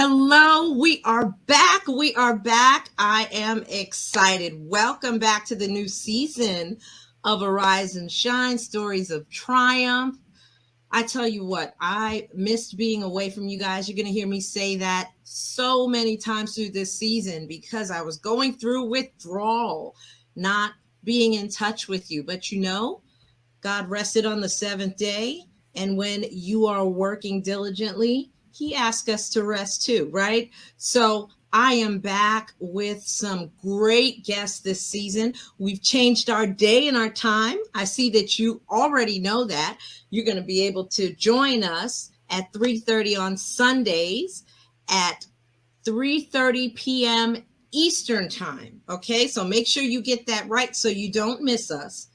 Hello, we are back. We are back. I am excited. Welcome back to the new season of Arise and Shine Stories of Triumph. I tell you what, I missed being away from you guys. You're going to hear me say that so many times through this season because I was going through withdrawal, not being in touch with you. But God rested on the seventh day. And when you are working diligently, he asked us to rest too, right? So I am back with some great guests this season. We've changed our day and our time. I see that you already know that. You're going to be able to join us at 3:30 on Sundays at 3:30 p.m. Eastern time. Okay, so make sure you get that right so you don't miss us.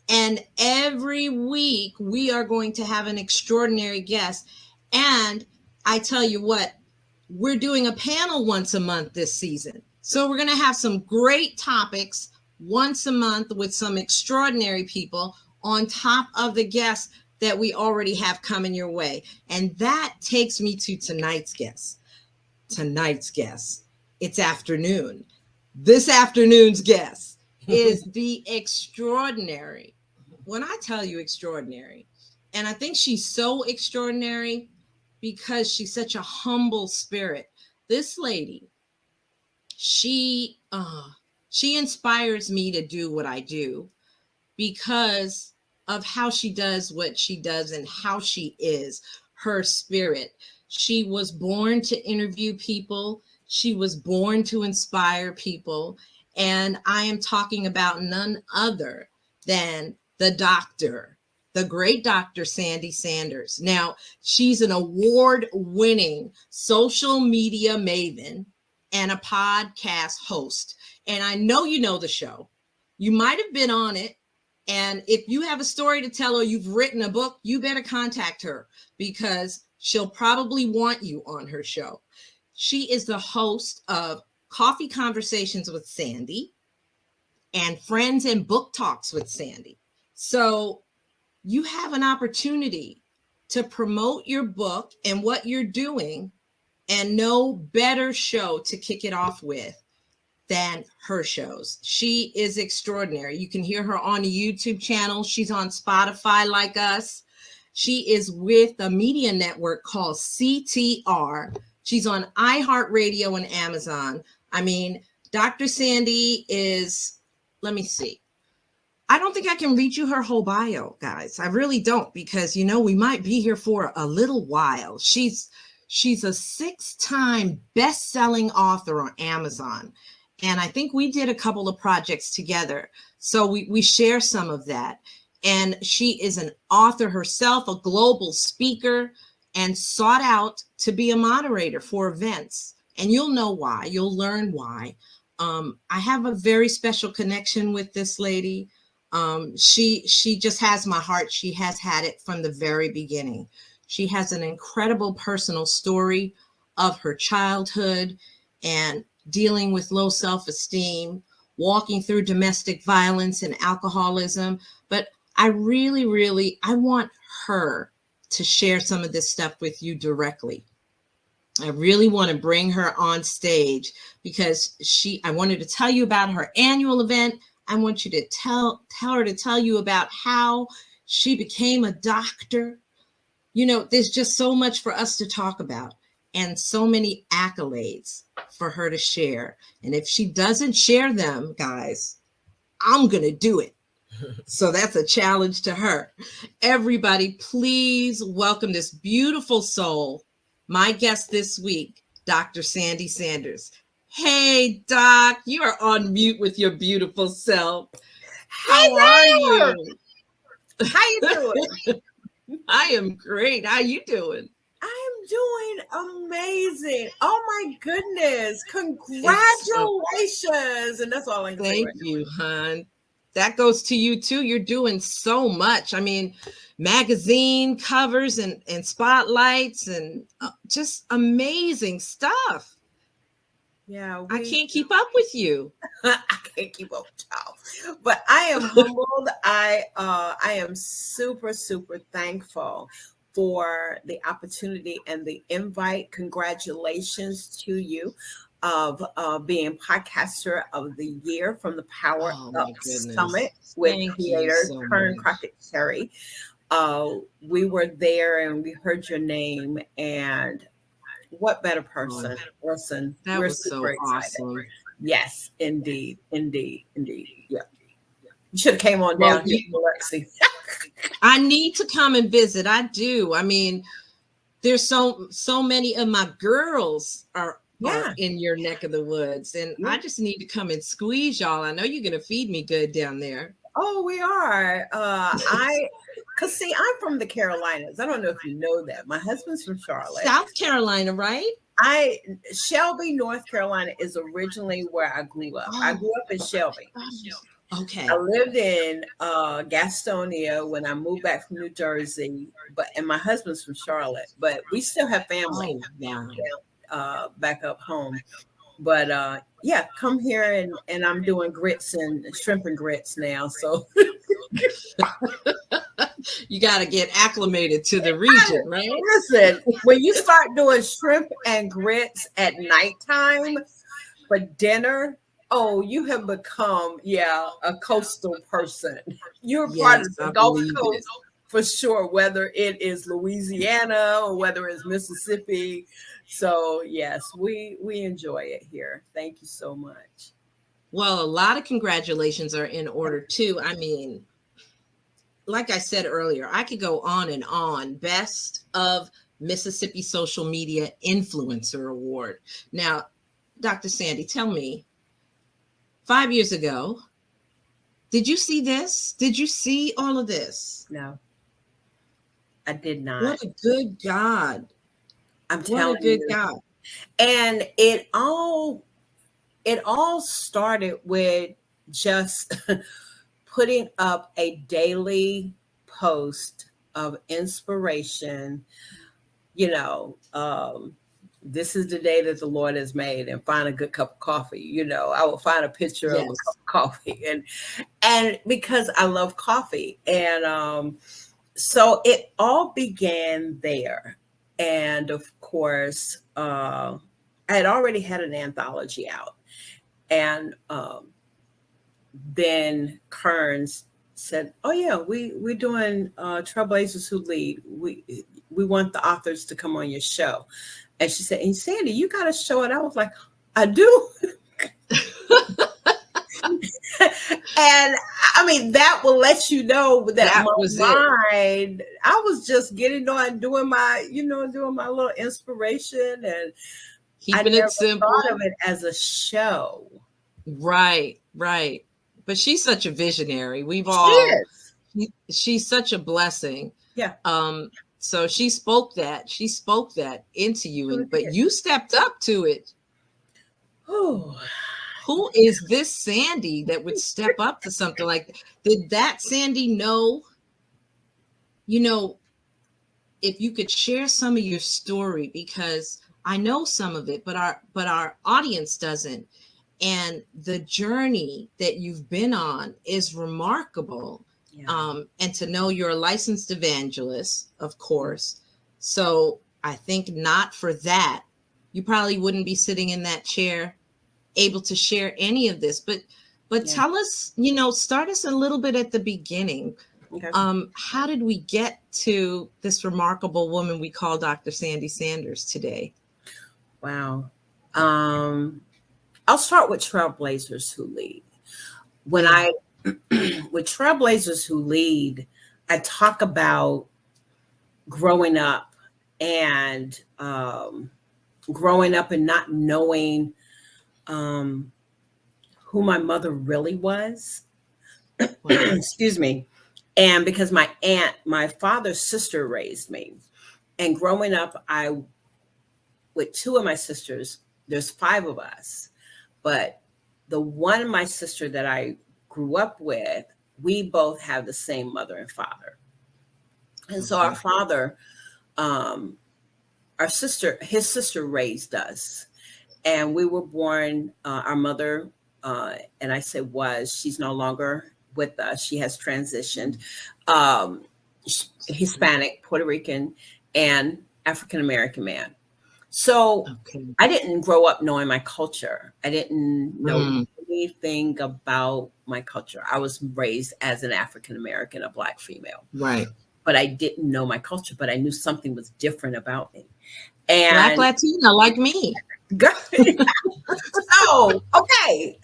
And every week we are going to have an extraordinary guest. And I tell you what, we're doing a panel once a month this season. So we're going to have some great topics once a month with some extraordinary people on top of the guests that we already have coming your way. And that takes me to tonight's guest. It's afternoon. This afternoon's guest is the extraordinary. When I tell you extraordinary, and I think she's so extraordinary because she's such a humble spirit. This lady, she inspires me to do what I do because of how she does what she does and how she is, her spirit. She was born to interview people. She was born to inspire people. And I am talking about none other than the doctor, the great Dr. Sandy Sanders. Now, she's an award-winning social media maven and a podcast host. And I know you know the show. You might have been on it. And if you have a story to tell or you've written a book, you better contact her because she'll probably want you on her show. She is the host of Coffee Conversations with Sandy and Friends and Book Talks with Sandy. So you have an opportunity to promote your book and what you're doing, and no better show to kick it off with than her shows. She is extraordinary. You can hear her on a YouTube channel. She's on Spotify like us. She is with a media network called CTR. She's on iHeartRadio and Amazon. I mean, Dr. Sandy is, let me see. I don't think I can read you her whole bio, guys. I really don't, because, we might be here for a little while. She's a 6-time best-selling author on Amazon. And I think we did a couple of projects together. So we share some of that. And she is an author herself, a global speaker, and sought out to be a moderator for events. And you'll know why. You'll learn why. I have a very special connection with this lady. She just has my heart. She has had it from the very beginning. She has an incredible personal story of her childhood and dealing with low self-esteem, walking through domestic violence and alcoholism. But I really, I want her to share some of this stuff with you directly. I really want to bring her on stage because I wanted to tell you about her annual event. I want you to tell her to tell you about how she became a doctor. There's just so much for us to talk about and so many accolades for her to share. And if she doesn't share them, guys, I'm going to do it. So that's a challenge to her. Everybody, please welcome this beautiful soul, my guest this week, Dr. Sandy Sanders. Hey, Doc, you are on mute with your beautiful self. How are you? How you doing? I am great. How you doing? I'm doing amazing. Oh my goodness. Congratulations. And that's all I can say. Thank you, hon. That goes to you too. You're doing so much. I mean, magazine covers and spotlights and just amazing stuff. Yeah, I can't keep up with you. I can't keep up with y'all, but I am humbled. I am super thankful. for the opportunity and the invite. Congratulations to you of being podcaster of the year from the Power Oh Up my Summit goodness. with Thank you creator so Kern much. Crockett Terry. We were there and we heard your name, and what better Oh, person? Listen, that we're was super so excited. awesome. Yes, indeed, indeed, indeed. Yeah, you should have came on Well, down here to Biloxi. I need to come and visit. I do. I mean, there's so many of my girls are Yeah, in your neck of the woods, and yeah. I just need to come and squeeze y'all. I know you're gonna feed me good down there. Oh, we are. Cause see, I'm from the Carolinas. I don't know if you know that. My husband's from Charlotte. South Carolina, right? I Shelby, North Carolina is originally where I grew up. I Oh, grew up in Shelby. I okay. lived in Gastonia when I moved back from New Jersey, and my husband's from Charlotte, but we still have family Oh, wow. back up home. But yeah, come here and I'm doing grits and shrimp and grits now. So You got to get acclimated to the region, right? listen, when you start doing shrimp and grits at nighttime for dinner, oh, you have become, yeah, a coastal person. You're part of Yes, the I Gulf believe it. Coast for sure, whether it is Louisiana or whether it's Mississippi. So yes, we enjoy it here. Thank you so much. Well, a lot of congratulations are in order too. I mean, like I said earlier, I could go on and on. Best of Mississippi Social Media Influencer Award. Now, Dr. Sandy, tell me, 5 years ago, did you see this? Did you see all of this? No, I did not. What a good God. I'm What a telling good you. God. And it all started with just putting up a daily post of inspiration, you know, this is the day that the Lord has made, and find a good cup of coffee. I will find a picture of a cup Yes. of coffee, and because I love coffee, and so it all began there. And of course, I had already had an anthology out, and then Kearns said, "Oh yeah, we're doing Trailblazers Who Lead. We want the authors to come on your show." And she said, "And Sandy, you got a show?" And I was like, "I do." And I mean, that will let you know that That my was it. mind, I was just getting on doing doing my little inspiration, and I Keeping it never thought simple. of it as a show. Right, right. But she's such a visionary. She is. She's such a blessing. Yeah, Um, so she spoke that into you, sure and but did. you stepped up to it. Oh, Who is this Sandy that would step up to something like that? Did that Sandy know, you know, if you could share some of your story, because I know some of it, but our audience doesn't. And the journey that you've been on is remarkable. yeah. And to know you're a licensed evangelist, of course. So I think not for that, you probably wouldn't be sitting in that chair able to share any of this. But Yeah. tell us, start us a little bit at the beginning. Okay. How did we get to this remarkable woman we call Dr. Sandy Sanders today? Wow. Um, I'll start with Trailblazers Who Lead. When Yeah. I with Trailblazers Who Lead, I talk about growing up and growing up and not knowing um, who my mother really was. Wow. Excuse me. And because my father's sister raised me. And growing up, with two of my sisters, there's five of us, but the one my sister that I grew up with, we both have the same mother and father. And so our Okay. father, um, his sister raised us, and we were born. Our mother, and I say was, she's no longer with us. She has transitioned. Um, Hispanic, Puerto Rican, and African American man. So Okay. I didn't grow up knowing my culture. I didn't know Mm, anything about my culture. I was raised as an African American, a Black female, right. but I didn't know my culture, but I knew something was different about me. Black And Latina like me. so, okay,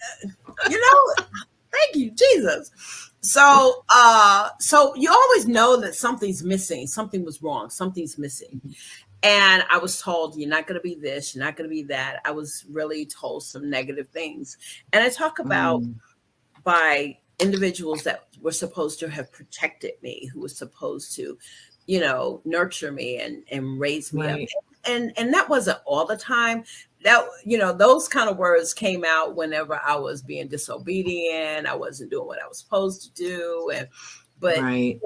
you know, thank you, Jesus. So, so you always know that something's missing, something was wrong, something's missing. And I was told, you're not going to be this, you're not going to be that. I was really told some negative things. And I talk about Mm, by individuals that were supposed to have protected me, who was supposed to, nurture me and raise me up. right. And that wasn't all the time. That, those kind of words came out whenever I was being disobedient. I wasn't doing what I was supposed to do. But, Right.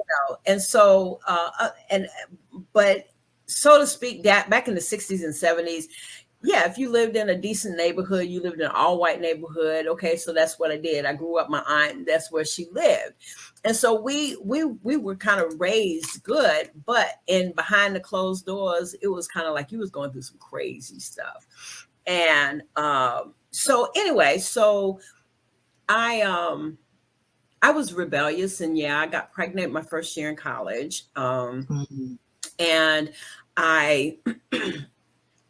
and so, but so to speak, that back in the 60s and 70s, yeah, if you lived in a decent neighborhood, you lived in an all white neighborhood. Okay, so that's what I did. I grew up, my aunt, that's where she lived. And so we were kind of raised good, but in behind the closed doors, it was kind of like you was going through some crazy stuff. And so anyway, so I was rebellious, and yeah, I got pregnant my first year in college. Mm, And I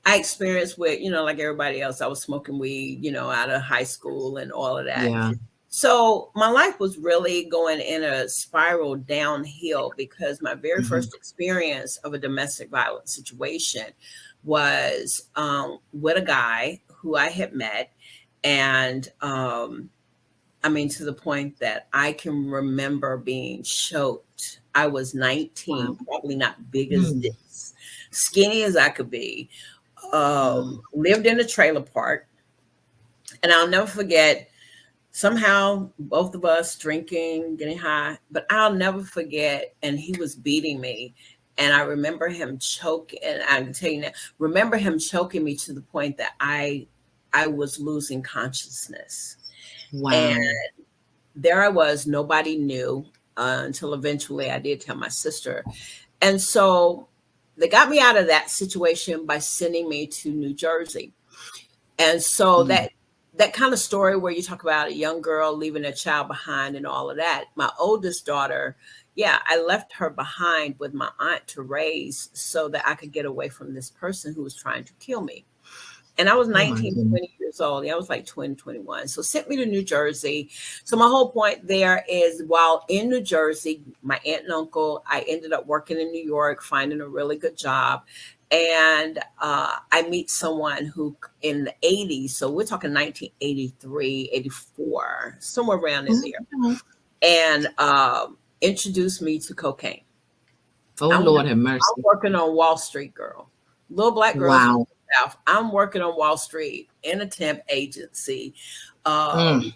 I experienced with, like everybody else, I was smoking weed, out of high school and all of that. yeah. So my life was really going in a spiral downhill because my very Mhm. first experience of a domestic violence situation was with a guy who I had met. And I mean, to the point that I can remember being choked. I was 19, Wow. probably not big as Mm, this, skinny as I could be, mm. lived in a trailer park. And I'll never forget, somehow both of us drinking, getting high, but I'll never forget. And he was beating me. And I remember him choking, and I can tell you now, remember him choking me to the point that I was losing consciousness. And Wow. there I was, nobody knew until eventually I did tell my sister. And so they got me out of that situation by sending me to New Jersey. And so Mm, that kind of story where you talk about a young girl leaving a child behind and all of that. My oldest daughter, yeah, I left her behind with my aunt to raise so that I could get away from this person who was trying to kill me. And I was oh my 19, goodness. 20 years old. Yeah, I was like 20, 21. So sent me to New Jersey. So my whole point there is, while in New Jersey, my aunt and uncle, I ended up working in New York, finding a really good job. And I meet someone who in the 80s, so we're talking 1983, 84, somewhere around in there, Okay. and introduced me to cocaine. Oh I'm, Lord have I'm mercy. working on Wall Street, girl. Little black girls from Wow. the South. I'm working on Wall Street in a temp agency. Mm,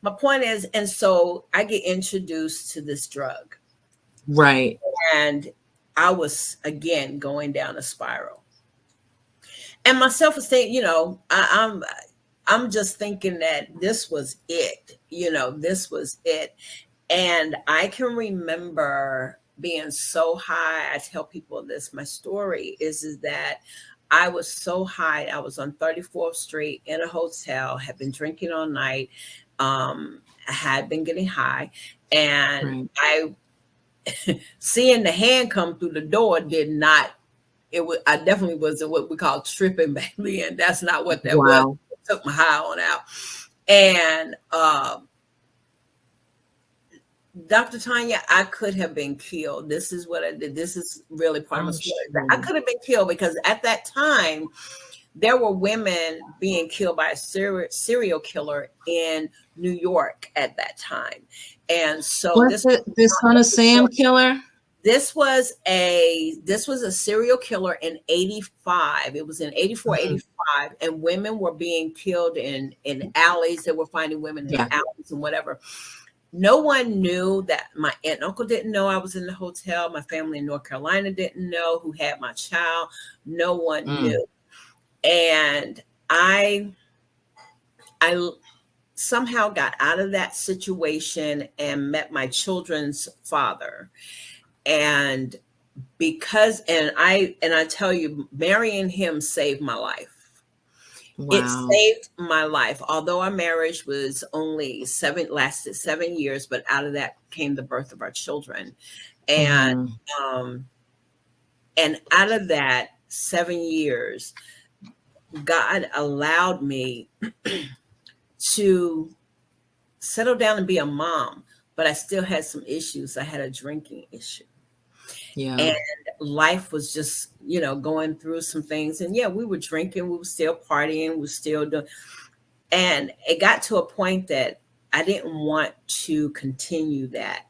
My point is, and so I get introduced to this drug, right. and I was again going down a spiral. And my self-esteem, I'm just thinking that this was it. This was it. And I can remember being so high. I tell people this, my story is that I was so high. I was on 34th Street in a hotel, had been drinking all night, I had been getting high, and Right. I seeing the hand come through the door did not, it was, I definitely wasn't what we call tripping back then. That's not what that was. Wow. It took my high on out. And Dr. Tanya, I could have been killed. This is what I did. This is really part of my I'm story. sure. I could have been killed because at that time, there were women being killed by a serial killer in New York at that time. And so What's it? The Son of Sam killer? this was a serial killer in 85. It was in 84, Mm, 85, and women were being killed in alleys. They were finding women in yeah. alleys and whatever. No one knew that. My aunt and uncle didn't know I was in the hotel. My family in North Carolina didn't know who had my child. No one Mm, knew. And I somehow got out of that situation and met my children's father. And I tell you, marrying him saved my life. It Wow. saved my life. Although our marriage was only lasted 7 years, but out of that came the birth of our children. And Mhm. um, and out of that 7 years, God allowed me to settle down and be a mom, but I still had some issues. I had a drinking issue. Yeah. And life was just, going through some things. And yeah, we were drinking, we were still partying, we were still doing, and it got to a point that I didn't want to continue that.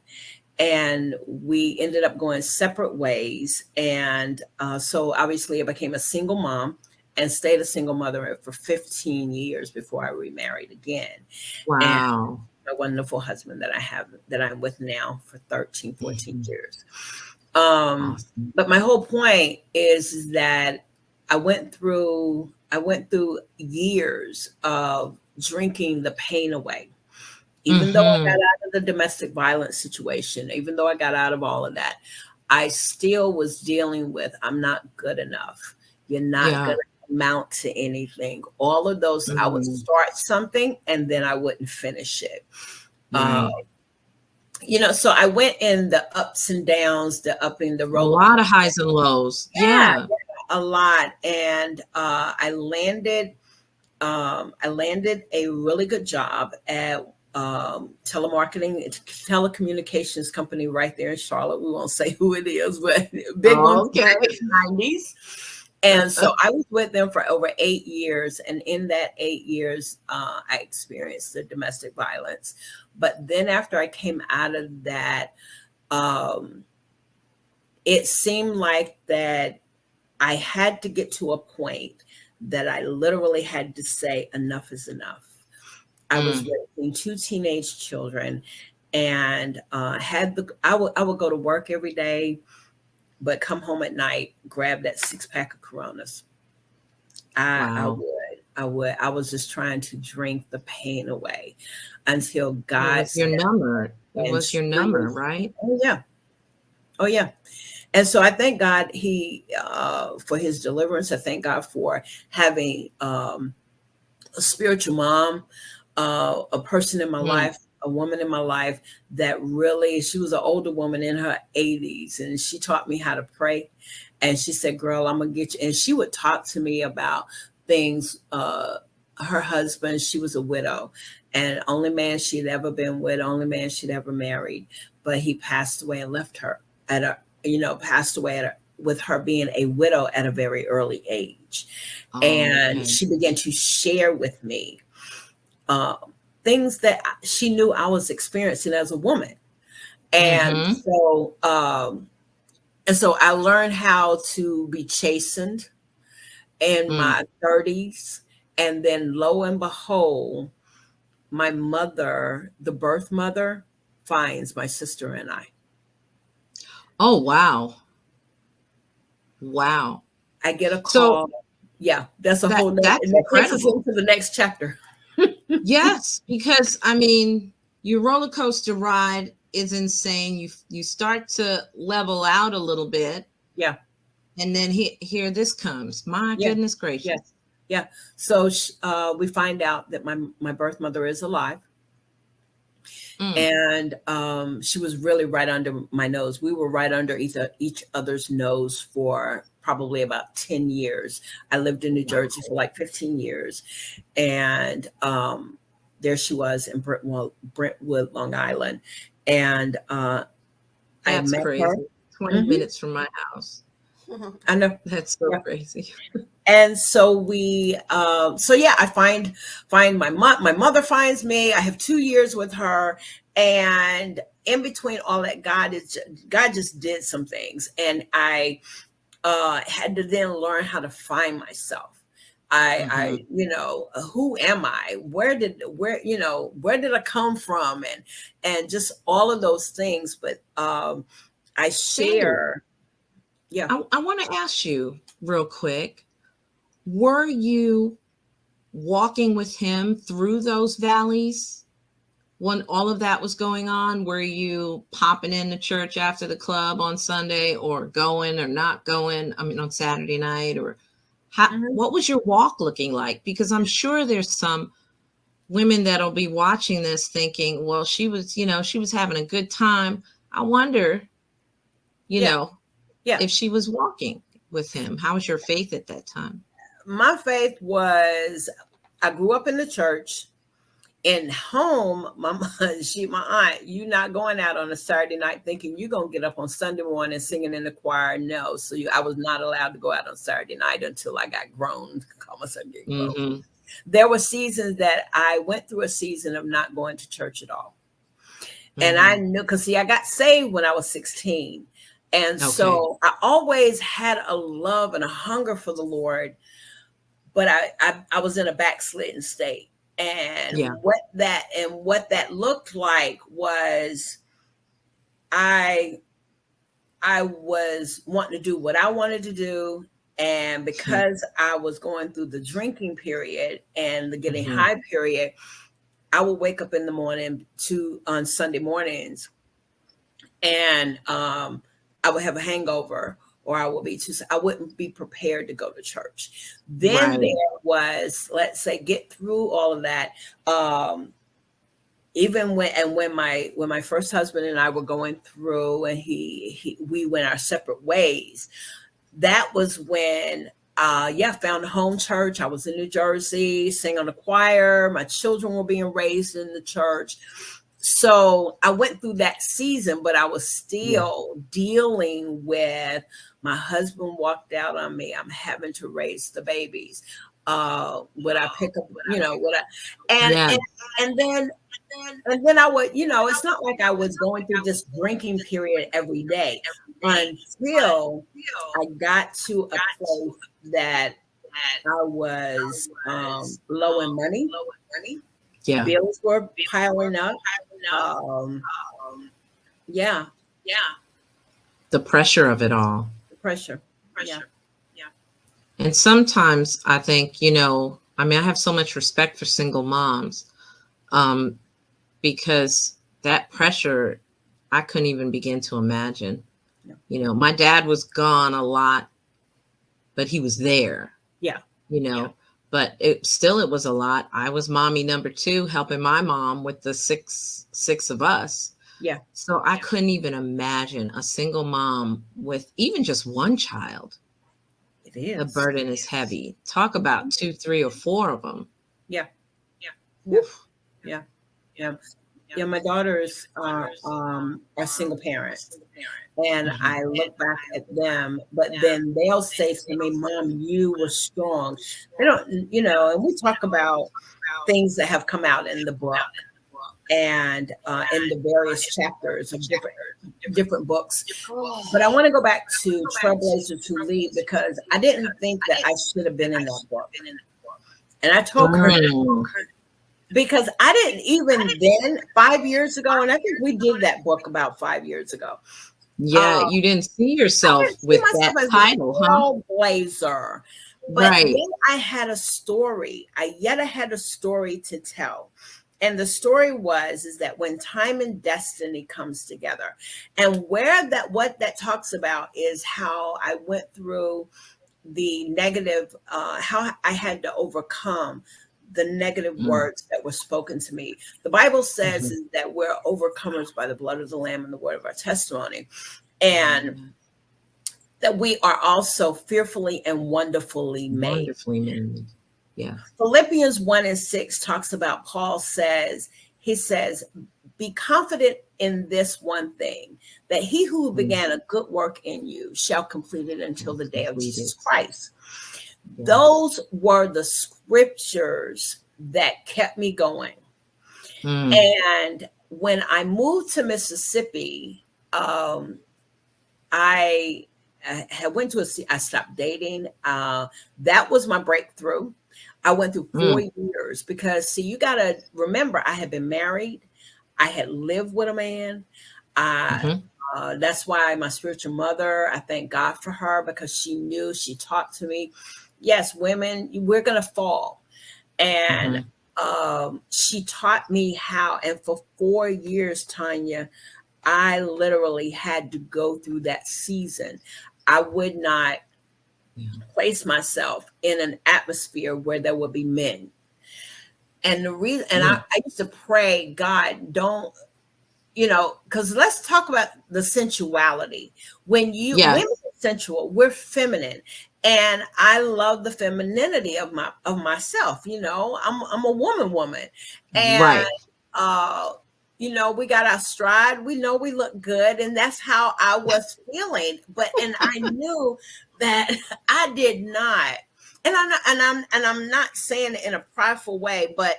And we ended up going separate ways. And so obviously I became a single mom and stayed a single mother for 15 years before I remarried again. And Wow. my wonderful husband that I'm with now for 13, 14 Mhm. years. Awesome. But my whole point is that I went through years of drinking the pain away. Even though I got Mhm. out of the domestic violence situation, even though I got out of all of that, I still was dealing with, I'm not good enough. You're not Yeah. going to amount to anything. All of those, I would Mhm. start something and then I wouldn't finish it. Uh, Right. so I went in the ups and downs, the up in the A roller lot coaster. of highs and lows. Yeah, Yeah. yeah, a lot. And I landed a really good job at telemarketing, telecommunications company right there in Charlotte. We won't say who it is, but big one from Okay. back in the 90s. And so I was with them for over 8 years. And in that 8 years, I experienced the domestic violence. But then after I came out of that, um, it seemed like that I had to get to a point that I literally had to say, enough is enough. I was Mm. raising two teenage children, and I would go to work every day, but come home at night, grab that 6 pack of Coronas. I Wow. would, I was just trying to drink the pain away until It God was your said, number. It and was your number, truly, right? oh yeah, oh yeah. And so I thank God for his deliverance. I thank God for having a spiritual mom, a person in my Mm. life, a woman in my life that really, she was an older woman in her 80s, and she taught me how to pray. And she said, girl, I'm going to get you. And she would talk to me about things. Her husband, she was a widow, and only man she'd ever been with, only man she'd ever married. But he passed away and left her passed away with her being a widow at a very early age. Oh, And okay. she began to share with me uh, things that she knew I was experiencing as a woman. And Mm-hmm. so, I learned how to be chastened in Mm. my 30s. And then lo and behold, my mother, the birth mother, finds my sister and I. Oh, wow. Wow. I get a So call. Yeah, that's a that whole nother, that's and that takes us incredible. into the next chapter. Yes, because I mean, your roller coaster ride is insane. You start to level out a little bit, Yeah, and then here this comes. My yeah, goodness yeah, gracious. yeah. So we find out that my birth mother is alive, Mm. and she was really right under my nose. We were right under each other's nose for probably about 10 years. I lived in New Jersey for like 15 years, and there she was in Brentwood, Long Island, and I That's met her. crazy. 20 Mhm. minutes from my house. I know. That's so Yeah. crazy. And so yeah, I find my mother finds me. I have 2 years with her, and in between all that, God just did some things, and I had to then learn how to find myself. Hmm. Who am I? Where did I come from? And just all of those things. But I Sandy, share, yeah. I want to ask you real quick. Were you walking with him through those valleys? when all of that was going on? Were you popping into church after the club on Sunday, or going or not going? I mean, on Saturday night, or what was your walk looking like? Because I'm sure there's some women that'll be watching this thinking, well, she was, she was having a good time. I wonder, Yeah. if she was walking with him. How was your faith at that time? My faith was, I grew up in the church. In home, my aunt, you not going out on a Saturday night thinking you're going to get up on Sunday morning singing in the choir. No. So I was not allowed to go out on Saturday night until I got grown. Call myself getting grown. Mm-hmm. There were seasons that I went through a season of not going to church at all. Mm-hmm. And I knew, because I got saved when I was 16. And so I always had a love and a hunger for the Lord, but I was in a backslidden state. And what that looked like was I was wanting to do what I wanted to do. And because I was going through the drinking period and the getting high period, I would wake up in the morning on Sunday mornings, and I would have a hangover, or I wouldn't be prepared to go to church. Then there was, let's say, get through all of that. Even when my first husband and I were going through, and we went our separate ways, that was when found a home church. I was in New Jersey, sang on the choir. My children were being raised in the church. So I went through that season, but I was still dealing with, my husband walked out on me. I'm having to raise the babies. Would I pick up, and then I would, it's not like I was going through this drinking period every day until I got to a place that I was low in money. Yeah. Bills were piling up. The pressure of it all. The pressure. And sometimes I think, I have so much respect for single moms, because that pressure, I couldn't even begin to imagine. No. My dad was gone a lot, but he was there. But it was a lot. I was mommy number 2, helping my mom with the six of us. Yeah. So I couldn't even imagine a single mom with even just one child. It is. The burden is heavy. Talk about 2, 3, or 4 of them. Yeah. My daughters are single parents, and I look back at them, but then they'll say to me, "Mom, you were strong." They don't, and we talk about things that have come out in the book and in the various chapters of different books. But I want to go back to Trailblazers Who Lead, because I didn't think that I should have been in that book, and I told her. Because I didn't even then, 5 years ago, and I think we did that book about 5 years ago. Yeah, you didn't see yourself with that title, huh? Trailblazer. But then I had a story. I had a story to tell. And the story is that when time and destiny comes together, and what that talks about is how I went through the negative, how I had to overcome the negative words that were spoken to me. The Bible says is that we're overcomers by the blood of the Lamb and the word of our testimony. And that we are also fearfully and wonderfully made. Wonderfully made. Yeah. Philippians 1:6 talks about, Paul says, he says, "Be confident in this one thing, that he who began a good work in you shall complete it until the day of Jesus Christ." Yeah. Those were the scriptures that kept me going. And when I moved to Mississippi, I stopped dating. That was my breakthrough. I went through 4 years, because see, you got to remember, I had been married. I had lived with a man. That's why my spiritual mother, I thank God for her, because she talked to me. Yes, women, we're going to fall. And She taught me how, and for 4 years, Tanya, I literally had to go through that season. I would not place myself in an atmosphere where there would be men. And the reason, and I used to pray, God, don't, because let's talk about the sensuality. When women are sensual, we're feminine. And I love the femininity of myself. I'm a woman. And Right. we got our stride. We know we look good, and that's how I was feeling. And I knew that I did not. And I'm not saying it in a prideful way, but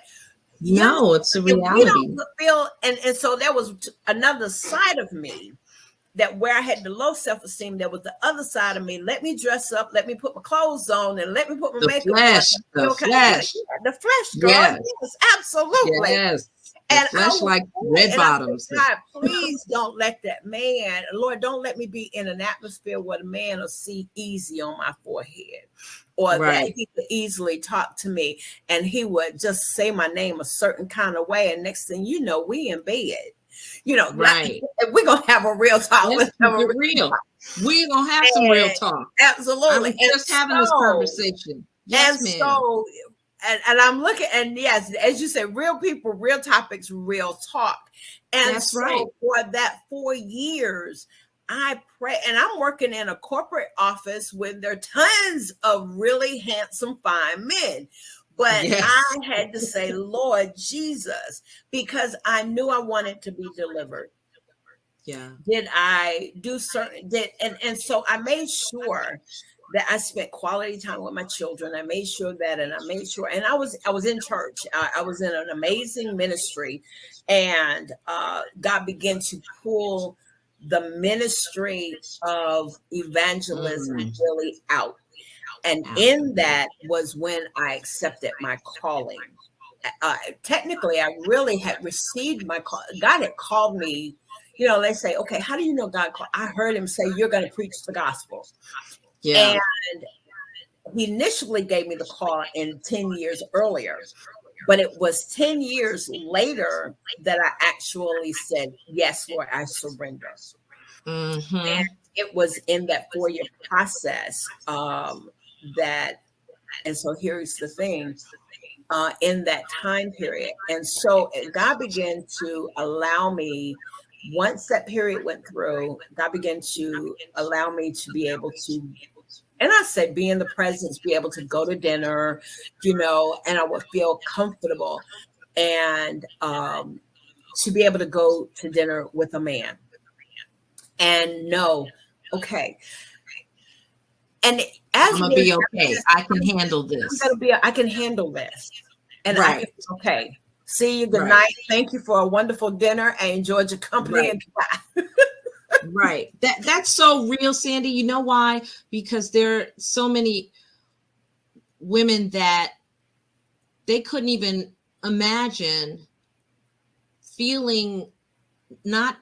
No, it's a if we don't reality. feel, and so there was another side of me, that where I had the low self-esteem, there was the other side of me. Let me dress up, let me put my clothes on, and let me put my The makeup on. flesh, the Okay, flesh. the flesh, girl. Yes. Yes, absolutely. Yes. The And I flesh was like red and I bottoms. said, God, please don't let that man, Lord, don't let me be in an atmosphere where the man will see easy on my forehead, or that Right. he could easily talk to me and he would just say my name a certain kind of way. And next thing you know, we in bed. Right. We're gonna have a real talk. Let's keep it real. We're gonna have some real talk. I Absolutely. was just having this conversation. Yes, And ma'am. so, and I'm looking, and yes, as you say, real people, real topics, real talk. And That's so right. for that 4 years, I pray, and I'm working in a corporate office where there are tons of really handsome, fine men. But Yes. I had to say, Lord Jesus, because I knew I wanted to be delivered. Yeah. Did I do certain and so I made sure that I spent quality time with my children. I made sure that, and I made sure, and I was in church. I was in an amazing ministry, and God began to pull the ministry of evangelism really out. And in that was when I accepted my calling. Technically, I really had received my call. God had called me. They say, okay, how do you know God called? I heard him say, you're going to preach the gospel. Yeah. And he initially gave me the call in 10 years earlier, but it was 10 years later that I actually said, yes, Lord, I surrender. And it was in that 4-year process that, and so here's the thing, in that time period. And so God began to allow me, once that period went through, God began to allow me to be able to, and I said, be in the presence, be able to go to dinner, and I would feel comfortable, and to be able to go to dinner with a man and know, okay. And I'm as gonna we're be okay. I can handle this. I can handle this. And I Right. can, okay. See you. Good Right. night. Thank you for a wonderful dinner. I enjoyed your company. Right. And goodbye. Right. That's so real, Sandy. You know why? Because there are so many women that they couldn't even imagine feeling not,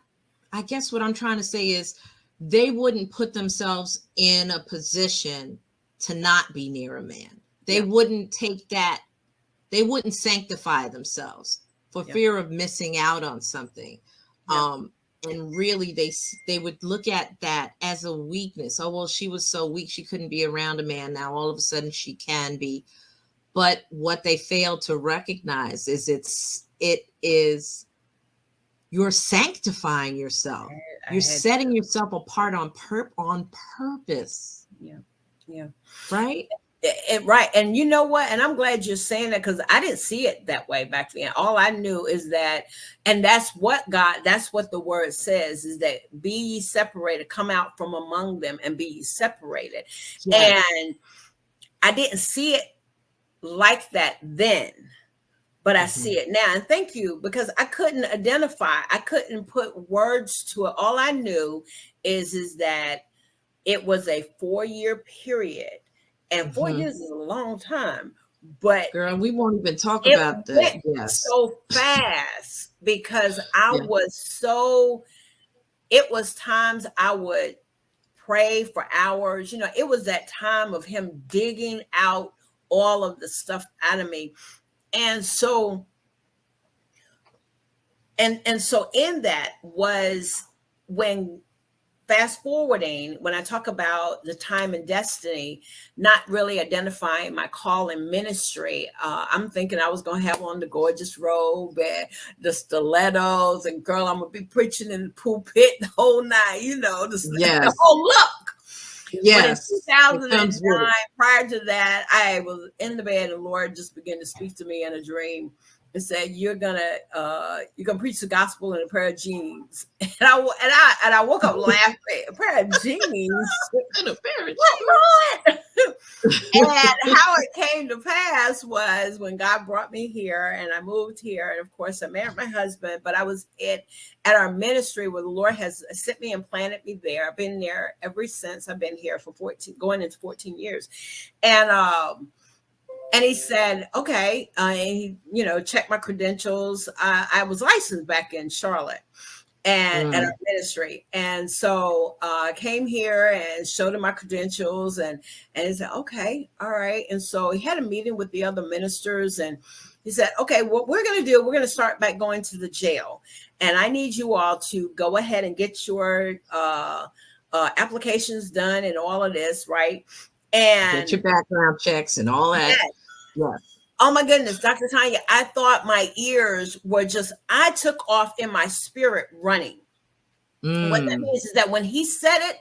I guess what I'm trying to say is they wouldn't put themselves in a position to not be near a man. They Yeah. wouldn't take that, they wouldn't sanctify themselves for Yeah. fear of missing out on something. Yeah. And really they would look at that as a weakness. Oh, well, she was so weak she couldn't be around a man. Now all of a sudden she can be. But what they fail to recognize is it is you're sanctifying yourself. You're setting yourself apart on purpose. Yeah. Yeah. Right? Right. And you know what? And I'm glad you're saying that, because I didn't see it that way back then. All I knew is that, and that's what the word says, is that be ye separated, come out from among them and be ye separated. Yes. And I didn't see it like that then, but I see it now. And thank you, because I couldn't identify, I couldn't put words to it. All I knew is that it was a 4-year period. And 4 years is a long time, but girl, we won't even talk about that. Yes. So fast, because it was times I would pray for hours. It was that time of him digging out all of the stuff out of me. And so, and so in that was when, fast forwarding, when I talk about the time and destiny, not really identifying my call in ministry, I'm thinking I was going to have on the gorgeous robe and the stilettos, and girl, I'm going to be preaching in the pulpit the whole night, the Yes. whole look. But in Yes. It 2009, comes with it. prior to that, I was in the bed, and the Lord just began to speak to me in a dream and said, "You're gonna preach the gospel in a pair of jeans." And I woke up laughing. A pair of jeans. And a parent. What, Lord? And how it came to pass was when God brought me here, and I moved here, and of course I married my husband, but I was at our ministry where the Lord has sent me and planted me there. I've been there ever since. I've been here for 14, going into 14 years. And he said, okay, and he, checked my credentials. I was licensed back in Charlotte and at our ministry. And so I came here and showed him my credentials, and he said, okay, all right. And so he had a meeting with the other ministers, and he said, okay, what we're going to do, we're going to start back going to the jail. And I need you all to go ahead and get your applications done and all of this, right? And get your background checks and all that. Yeah. Oh my goodness, Dr. Tanya, I thought my ears were I took off in my spirit running. What that means is that when he said it,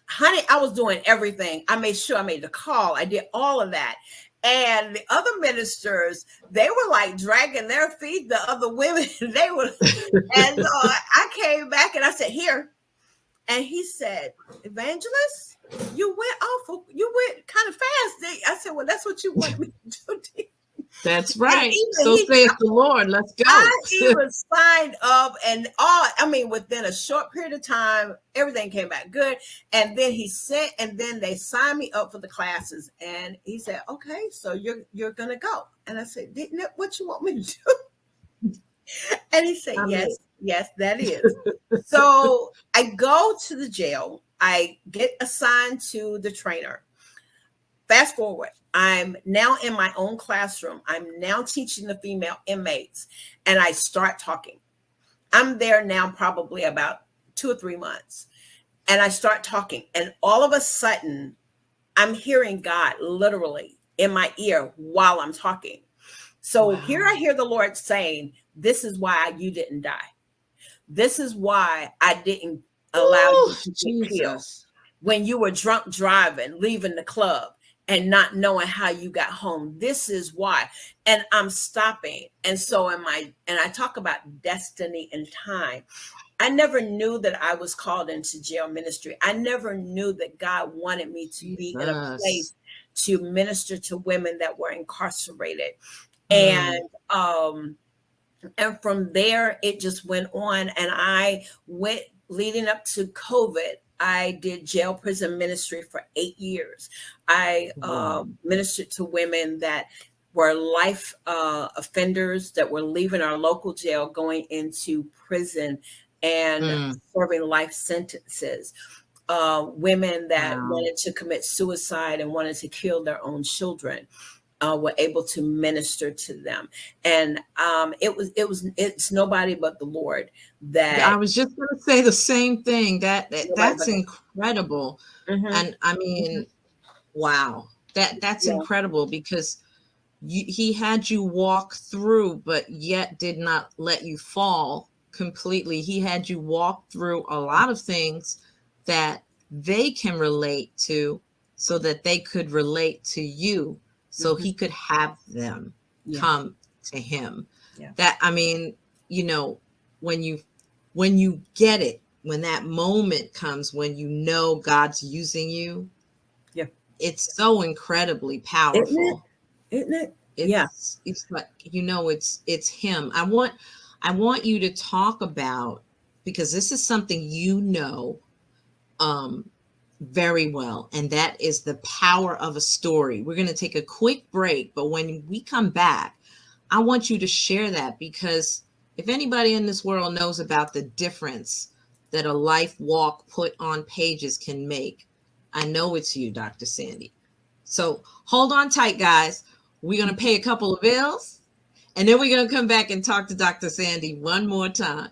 honey, I was doing everything. I made sure I made the call. I did all of that. And the other ministers, they were like dragging their feet, the other women, they were. And so I came back and I said, here. And he said, Evangelist, you went kind of fast. I said, well, that's what you wanted me to do. That's right. So saith the Lord. Let's go. I even signed up, and within a short period of time, everything came back good. And then they signed me up for the classes. And he said, okay, so you're gonna go. And I said, didn't that what you want me to do? And he said, yes, that is. So I go to the jail. I get assigned to the trainer. Fast forward, I'm now in my own classroom. I'm now teaching the female inmates, and I start talking. I'm there now probably about 2 or 3 months, and I start talking, and all of a sudden, I'm hearing God literally in my ear while I'm talking. So Here I hear the Lord saying, this is why you didn't die. This is why I didn't allow you to get killed when you were drunk driving, leaving the club, and not knowing how you got home. This is why. And I'm stopping. And so and I talk about destiny and time. I never knew that I was called into jail ministry. I never knew that God wanted me to be in a place to minister to women that were incarcerated. And from there, it just went on. And I went leading up to COVID. I did jail prison ministry for 8 years. I ministered to women that were life offenders that were leaving our local jail, going into prison and serving life sentences. Women that wanted to commit suicide and wanted to kill their own children. Were able to minister to them, and it's nobody but the Lord. That I was just going to say the same thing. That's incredible, and I mean, wow, that's incredible, because he had you walk through, but yet did not let you fall completely. He had you walk through a lot of things that they can relate to, so that they could relate to you. So he could have them come to him. That, I mean, when you get it, when that moment comes, when God's using you, it's so incredibly powerful. Isn't it? It's like, it's him. I want you to talk about, because this is something very well, and that is the power of a story. We're going to take a quick break, but when we come back, I want you to share that, because if anybody in this world knows about the difference that a life walk put on pages can make, I know it's you, Dr. Sandy. So hold on tight, guys. We're going to pay a couple of bills, And then we're going to come back and talk to Dr. Sandy one more time.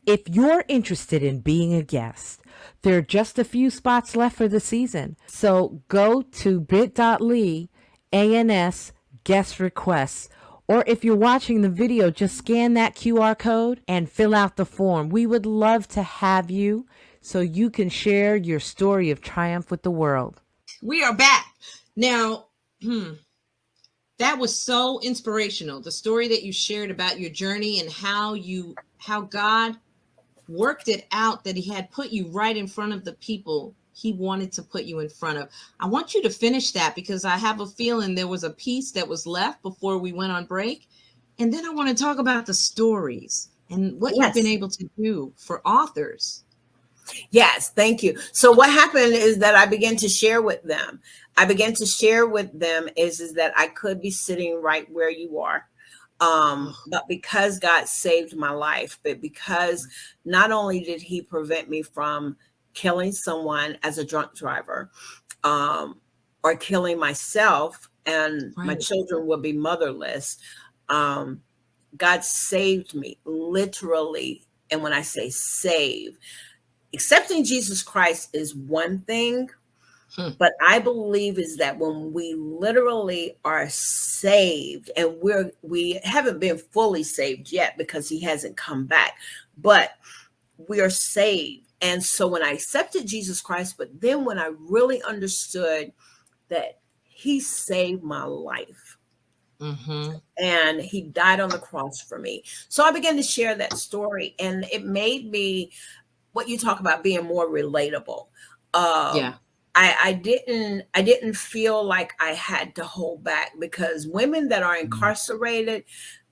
If you're interested in being a guest, there are just a few spots left for the season. So go to bit.ly ANS guest requests. Or if you're watching the video, just scan that QR code and fill out the form. We would love to have you so you can share your story of triumph with the world. We are back. Now, that was so inspirational. The story that you shared about your journey and how God worked it out, that he had put you right in front of the people he wanted to put you in front of. I want you to finish that because I have a feeling there was a piece that was left before we went on break. And then I want to talk about the stories and what you've been able to do for authors. Yes, thank you. So what happened is that I began to share with them. Is that I could be sitting right where you are. But because God saved my life, but because not only did he prevent me from killing someone as a drunk driver, or killing myself and my children will be motherless, God saved me literally. And when I say save, accepting Jesus Christ is one thing, but I believe is that when we literally are saved, and we haven't been fully saved yet because he hasn't come back, but we are saved. And so when I accepted Jesus Christ, but then when I really understood that he saved my life, and he died on the cross for me. So I began to share that story, and it made me, what you talk about, being more relatable. I didn't feel like I had to hold back, because women that are incarcerated,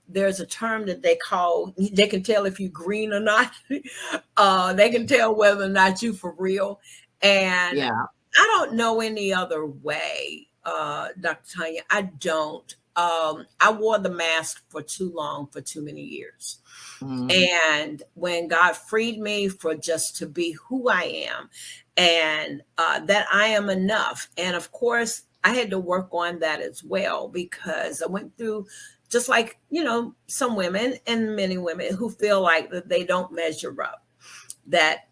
there's a term that they can tell if you're green or not. They can tell whether or not you for real. And I don't know any other way, Dr. Tanya. I don't. I wore the mask for too long, for too many years. And when God freed me for just to be who I am, and that I am enough. And of course, I had to work on that as well, because I went through, just like, some women and many women who feel like that they don't measure up, that,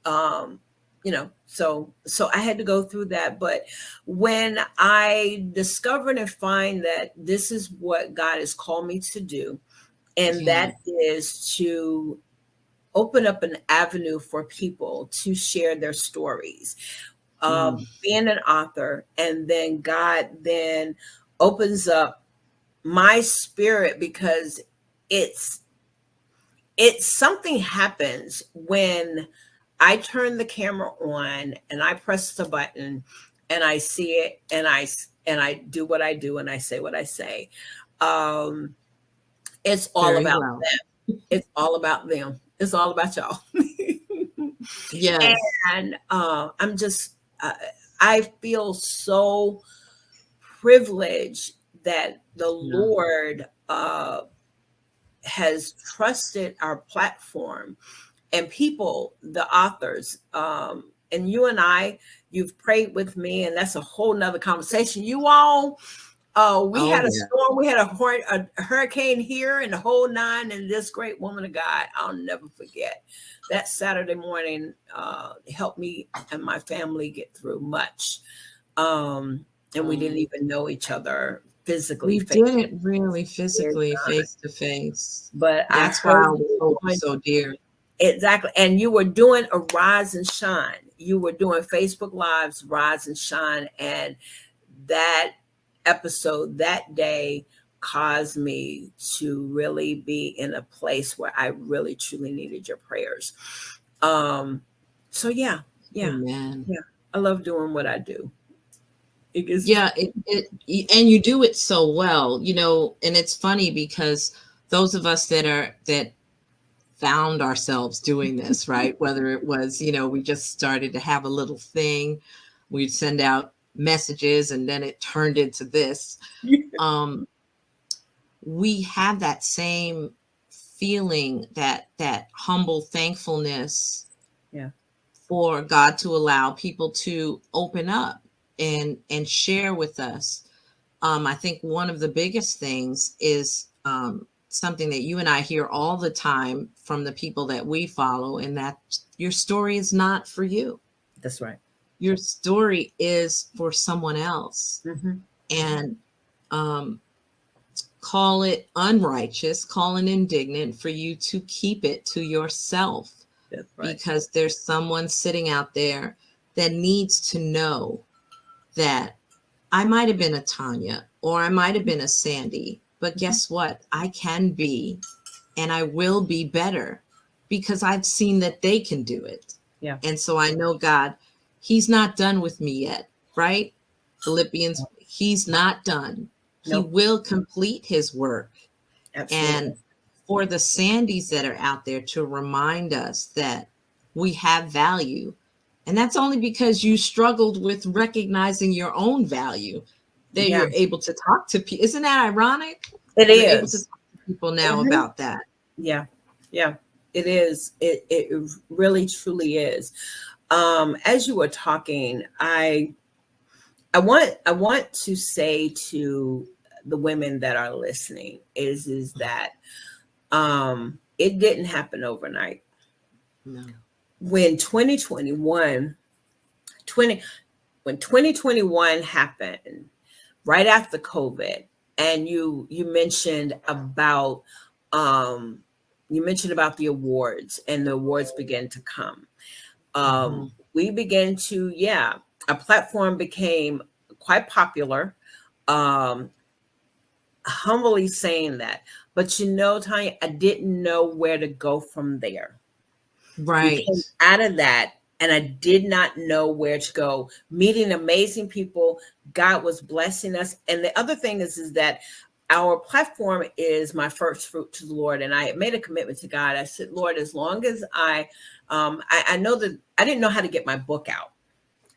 so I had to go through that. But when I discovered and find that this is what God has called me to do, and that is to open up an avenue for people to share their stories, being an author, and then God then opens up my spirit, because it's something happens when I turn the camera on and I press the button and I see it, and I do what I do and I say what I say. It's all about them. It's all about them. It's all about y'all. And I'm just, I feel so privileged that the Lord has trusted our platform and people, the authors, and you and I, you've prayed with me, and that's a whole nother conversation. You all, we had a storm, we had a hurricane here and the whole nine, and this great woman of God, I'll never forget that Saturday morning, helped me and my family get through much. And we didn't even know each other physically. We didn't really physically face to face, but that's why I hold you so dear. Exactly. And you were doing a Rise and Shine. You were doing Facebook Lives, Rise and Shine. And that episode that day caused me to really be in a place where I really truly needed your prayers. So yeah. Amen. Yeah. I love doing what I do. And you do it so well, and it's funny because those of us that found ourselves doing this, right? Whether it was, we just started to have a little thing, we'd send out messages, and then it turned into this. We have that same feeling, that humble thankfulness for God to allow people to open up and share with us. I think one of the biggest things is something that you and I hear all the time from the people that we follow, and that your story is not for you. That's right. Your story is for someone else. Mm-hmm. And call it unrighteous, call it indignant for you to keep it to yourself. That's right. Because there's someone sitting out there that needs to know that I might have been a Tanya or I might have been a Sandy, but guess what? I can be and I will be better because I've seen that they can do it. Yeah. And so I know God, He's not done with me yet, right? Philippians, He's not done. He will complete His work. Absolutely. And for the Sandys that are out there, to remind us that we have value. And that's only because you struggled with recognizing your own value, that you're able to talk to people. Isn't that ironic? You're able to talk to people now Mm-hmm. about that. Yeah. Yeah, it is. It really, truly is. As you were talking, I want to say to the women that are listening is that it didn't happen overnight. No. When 2021 happened, right after COVID, and you mentioned about the awards, and the awards began to come. We began to, our platform became quite popular. Humbly saying that, but Tanya, I didn't know where to go from there. Right. We came out of that, and I did not know where to go. Meeting amazing people, God was blessing us, and the other thing is that our platform is my first fruit to the Lord, and I made a commitment to God. I said, Lord, as long as I know that I didn't know how to get my book out.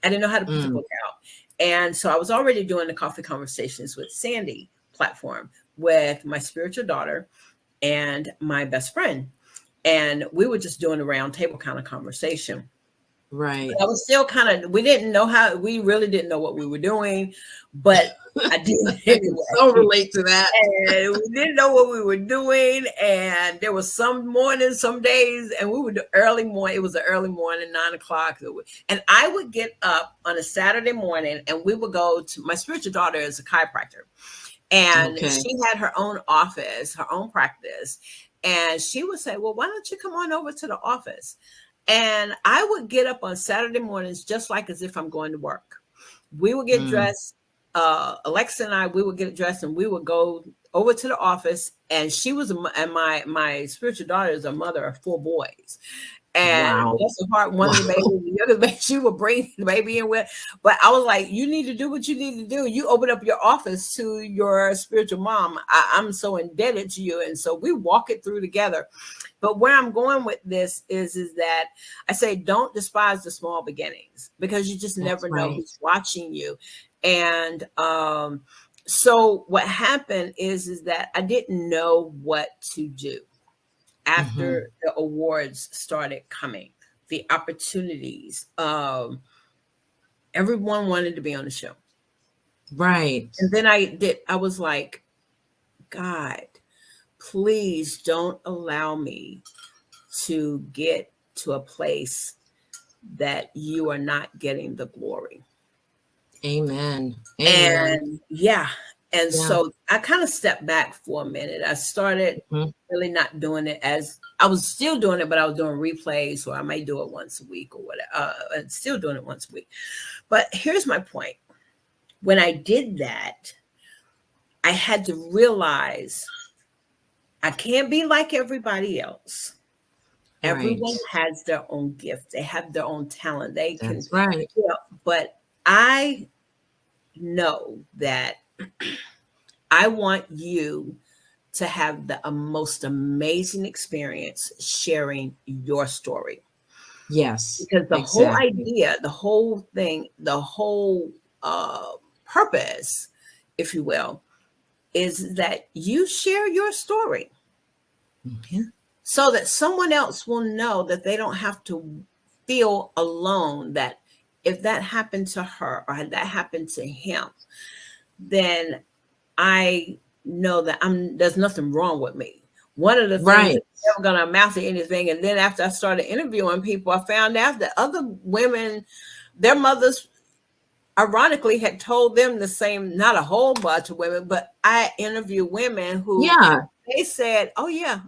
I didn't know how to put the book out, and so I was already doing the Coffee Conversations with Sandy platform with my spiritual daughter and my best friend. And we were just doing a round table kind of conversation. Right. I was still we really didn't know what we were doing, but I did anyway. So relate to that. And we didn't know what we were doing. And there was some mornings, some days, and we would do early morning. It was an early morning, 9 o'clock. And I would get up on a Saturday morning, and we would go to, my spiritual daughter is a chiropractor. And she had her own office, her own practice. And she would say, well, why don't you come on over to the office? And I would get up on Saturday mornings, just like as if I'm going to work. We would get dressed. Alexa and I, we would get dressed, and we would go over to the office. And she was, and my spiritual daughter is a mother of 4 boys. And that's the part, one of the babies, the other baby, she would bring the baby in with. But I was like, you need to do what you need to do. You open up your office to your spiritual mom. I'm so indebted to you. And so we walk it through together. But where I'm going with this is that I say, don't despise the small beginnings, because you just never know who's watching you. And so what happened is that I didn't know what to do. After the awards started coming, the opportunities, everyone wanted to be on the show. Right. And then I was like, God, please don't allow me to get to a place that you are not getting the glory. Amen. And so I kind of stepped back for a minute. I started really not doing it as I was still doing it, but I was doing replays, or I may do it once a week or whatever. And still doing it once a week. But here's my point. When I did that, I had to realize I can't be like everybody else. Right. Everyone has their own gift. They have their own talent. They can. That's right. But I know that I want you to have the most amazing experience sharing your story. Yes. Because the whole idea, the whole thing, the whole purpose, if you will, is that you share your story. So that someone else will know that they don't have to feel alone, that if that happened to her or that happened to him, then I know that there's nothing wrong with me. One of the things Right. that never going to amount to anything. And then after I started interviewing people, I found out that other women, their mothers, ironically, had told them the same. Not a whole bunch of women, but I interviewed women who Yeah. they said, "Oh yeah,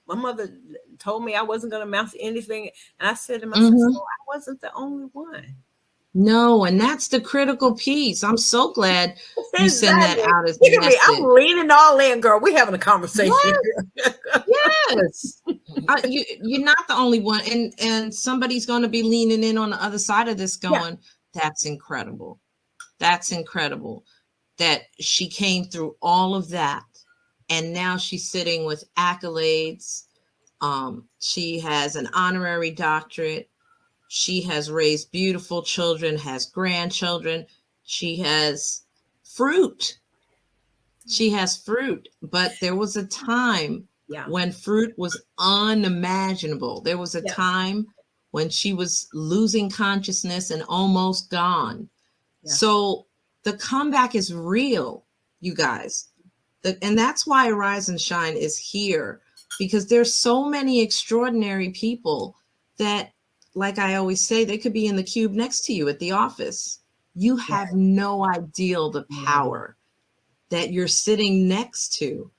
my mother told me I wasn't going to amount to anything," and I said to myself, Hmm. "So I wasn't the only one." No, and that's the critical piece. I'm so glad you send that Exactly. out as a Look at me. message. I'm leaning all in, girl. We having a conversation. Yes, yes. You're not the only one, and somebody's going to be leaning in on the other side of this, Yeah. going, "That's incredible. That's incredible that she came through all of that, and now she's sitting with accolades. She has an honorary doctorate. She has raised beautiful children, has grandchildren. She has fruit. She has fruit, but there was a time Yeah. when fruit was unimaginable. There was a Yeah. time when she was losing consciousness and almost gone. Yeah. So the comeback is real, you guys. And that's why Arise and Shine is here, because there's so many extraordinary people that, like I always say, they could be in the cube next to you at the office. You have no idea the power that you're sitting next to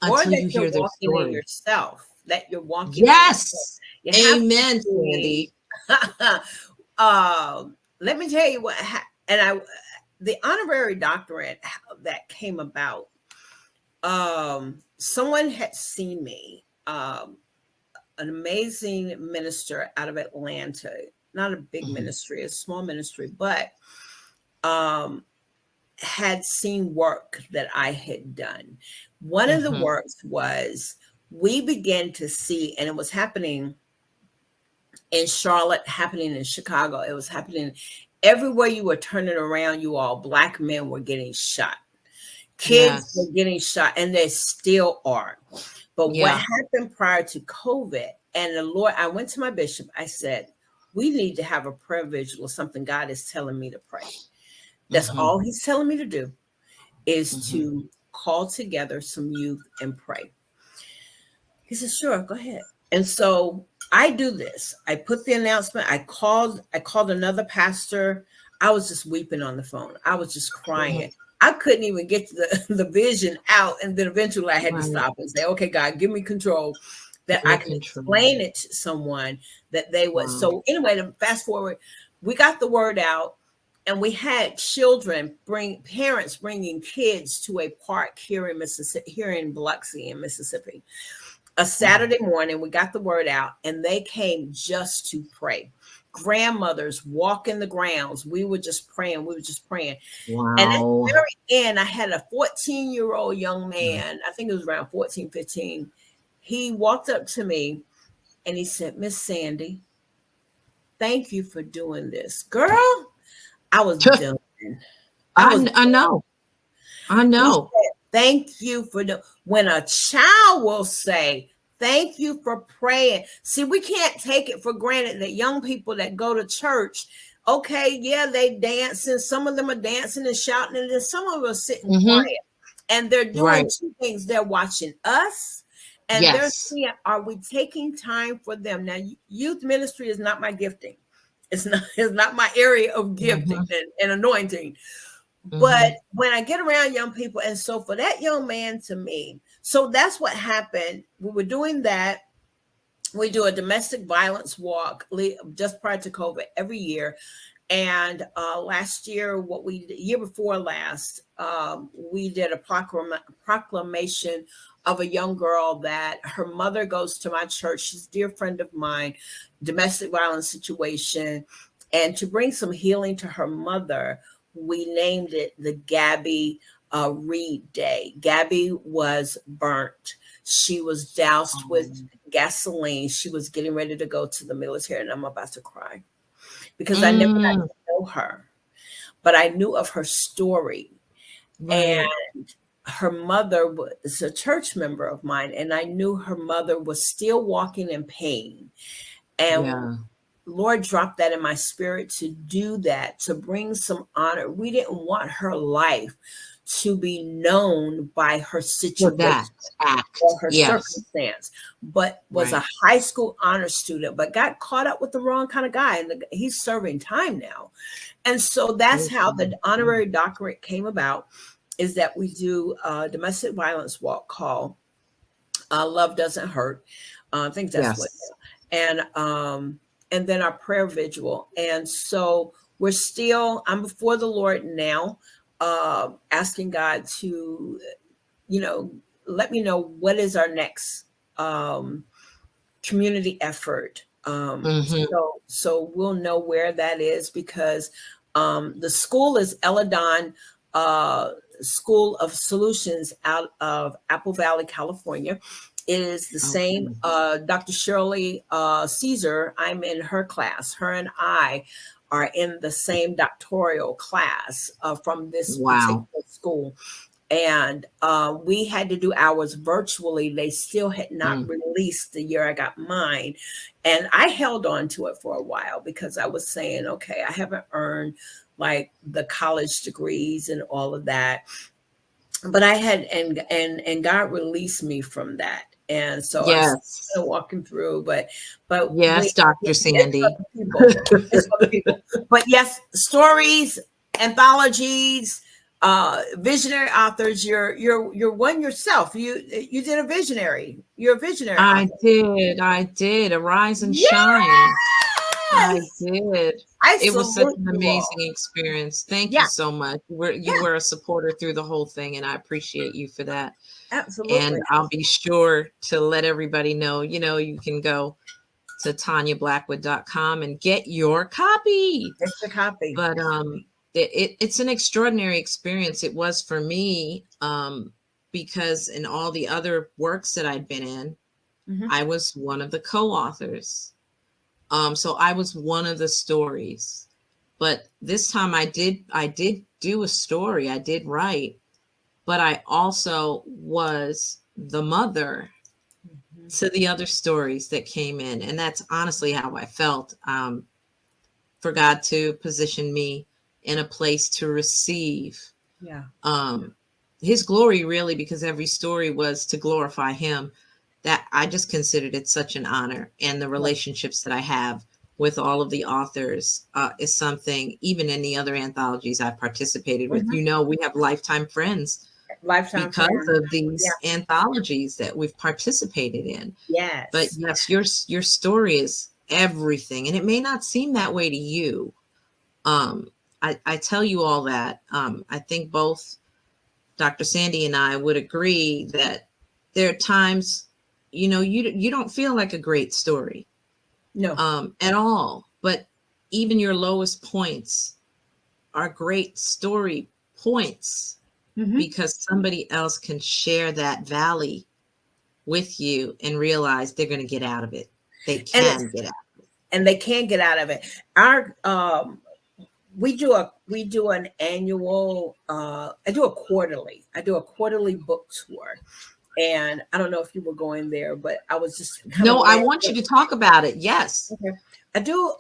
Or until you that you're hear their walking in story. yourself. That you're walking in yourself. Yes. You have Amen, to be, Sandy. let me tell you what, the honorary doctorate that came about. Someone had seen me, an amazing minister out of Atlanta, not a big ministry, a small ministry, but had seen work that I had done. One of the works was we began to see, and it was happening in Charlotte, happening in Chicago. It was happening everywhere you were turning around. You all, Black men were getting shot. Kids were getting shot, and they still are. But what happened prior to COVID, and the Lord, I went to my bishop. I said, we need to have a prayer vigil or something. God is telling me to pray. That's all he's telling me to do, is to call together some youth and pray. He said, sure, go ahead. And so I do this. I put the announcement. I called another pastor. I was just weeping on the phone. I was just crying. I couldn't even get the vision out. And then eventually I had to stop and say, okay, God, give me control that I can explain it to someone that they would. So anyway, to fast forward, we got the word out, and we had parents bringing kids to a park here in Mississippi, here in Biloxi in Mississippi. A Saturday morning, we got the word out, and they came just to pray. Grandmothers walking the grounds. We were just praying. Wow. And at the very end, I had a 14-year-old young man. I think it was around 14, 15. He walked up to me and he said, Miss Sandy, thank you for doing this. Girl, I was done. I know. Thank you for when a child will say, thank you for praying. See, we can't take it for granted that young people that go to church, okay, yeah, they dancing. Some of them are dancing and shouting, and then some of them are sitting quiet. And they're doing two things. They're watching us, and they're seeing, are we taking time for them? Now, youth ministry is not my gifting. It's not my area of gifting and anointing. But when I get around young people, and so for that young man to me, so that's what happened. We were doing that. We do a domestic violence walk just prior to COVID every year. And last year, year before last, we did a proclamation of a young girl that her mother goes to my church. She's a dear friend of mine, domestic violence situation. And to bring some healing to her mother, we named it the Gabby Reed Day. Gabby was burnt. She was doused with gasoline. She was getting ready to go to the military, and I'm about to cry because I never got to know her, but I knew of her story. And her mother was a church member of mine, and I knew her mother was still walking in pain. And Lord dropped that in my spirit to do that, to bring some honor. We didn't want her life to be known by her For that situation or act. her Yes. circumstance, but was a Right. high school honor student, but got caught up with the wrong kind of guy. And he's serving time now. And so that's how the honorary doctorate came about, is that we do a domestic violence walk called Love Doesn't Hurt. I think that's what. Yes. And then our prayer vigil. And so I'm before the Lord now, asking God to, let me know what is our next community effort. Hmm. So we'll know where that is, because the school is Eladon School of Solutions out of Apple Valley, California. It is the same. Okay. Dr. Shirley Caesar, I'm in her class. Her and I are in the same doctoral class from this Wow. particular school. And we had to do ours virtually. They still had not Mm. released the year I got mine. And I held on to it for a while, because I was saying, okay, I haven't earned like the college degrees and all of that. But I had, and God released me from that. And so I'm still Yes. walking through, but Yes, Dr. it's Sandy. other people. It's other people. But yes, stories, anthologies, visionary authors. You're one yourself. You did a visionary. You're a visionary I author. did. I did. Arise and Yes, shine. I did. I It was such salute an you amazing all. experience. Thank you Yeah, so much. You yeah, were a supporter through the whole thing, and I appreciate you for that. And absolutely. I'll be sure to let everybody know, you can go to TanyaBlackwood.com and get your copy. It's a copy. But it's an extraordinary experience. It was for me, because in all the other works that I'd been in, Mhm. I was one of the co-authors. So I was one of the stories. But this time I did do a story. I did write, but I also was the mother Mhm. to the other stories that came in. And that's honestly how I felt, for God to position me in a place to receive Yeah. um, his glory, really, because every story was to glorify him. That I just considered it such an honor. And the Yeah. relationships that I have with all of the authors is something, even in the other anthologies I've participated with. Mhm. We have lifetime friends Lifetime because friend. of Yeah. these anthologies that we've participated in. But Yes. yes, your story is everything, and it may not seem that way to you. Um, I tell you all that. I think both Dr. Sandy and I would agree that there are times, you don't feel like a great story, No. at all. But even your lowest points are great story points, Mhm. because somebody else can share that valley with you and realize they're going to get out of it. They And can get out. and they can't get out of it. Our we do an annual I do a quarterly book tour. And I don't know if you were going there, but I was just kind of No, I led want you to. to talk about it. Yes. Okay. I do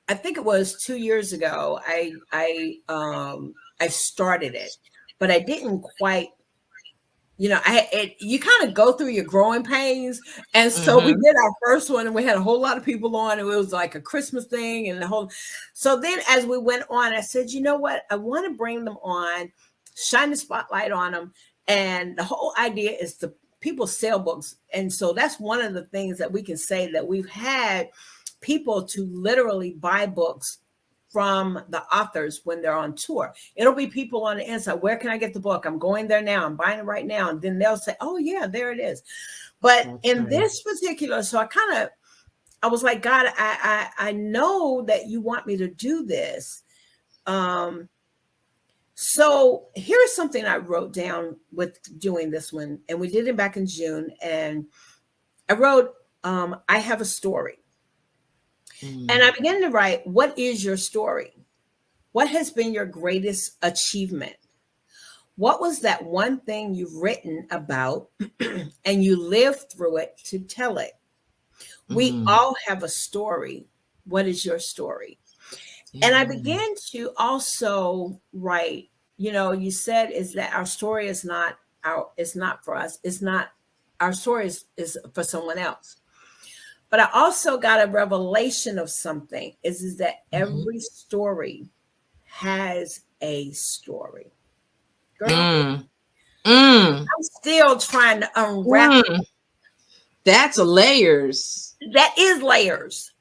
I think it was 2 years ago. I started it, but I didn't quite. You kind of go through your growing pains, and so we Hmm. did our first one, and we had a whole lot of people on, and it was like a Christmas thing, and the whole. So then, as we went on, I said, you know what? I want to bring them on, shine the spotlight on them, and the whole idea is to people sell books, and so that's one of the things that we can say, that we've had people to literally buy books from the authors when they're on tour. It'll be people on the inside. Where can I get the book? I'm going there now. I'm buying it right now. And then they'll say, oh yeah, there it is. But That's in right. this particular, so I was like, God, I know that you want me to do this. So here's something I wrote down with doing this one. And we did it back in June. And I wrote, I have a story. And Mm. I began to write, what is your story? What has been your greatest achievement? What was that one thing you've written about and you lived through it to tell it? We Mm. all have a story. What is your story? And I began to also write, you said is that our story is not for us. It's not, our story is for someone else. But I also got a revelation of something is that every story has a story. Girl, I'm still trying to unwrap. That's layers. That is layers.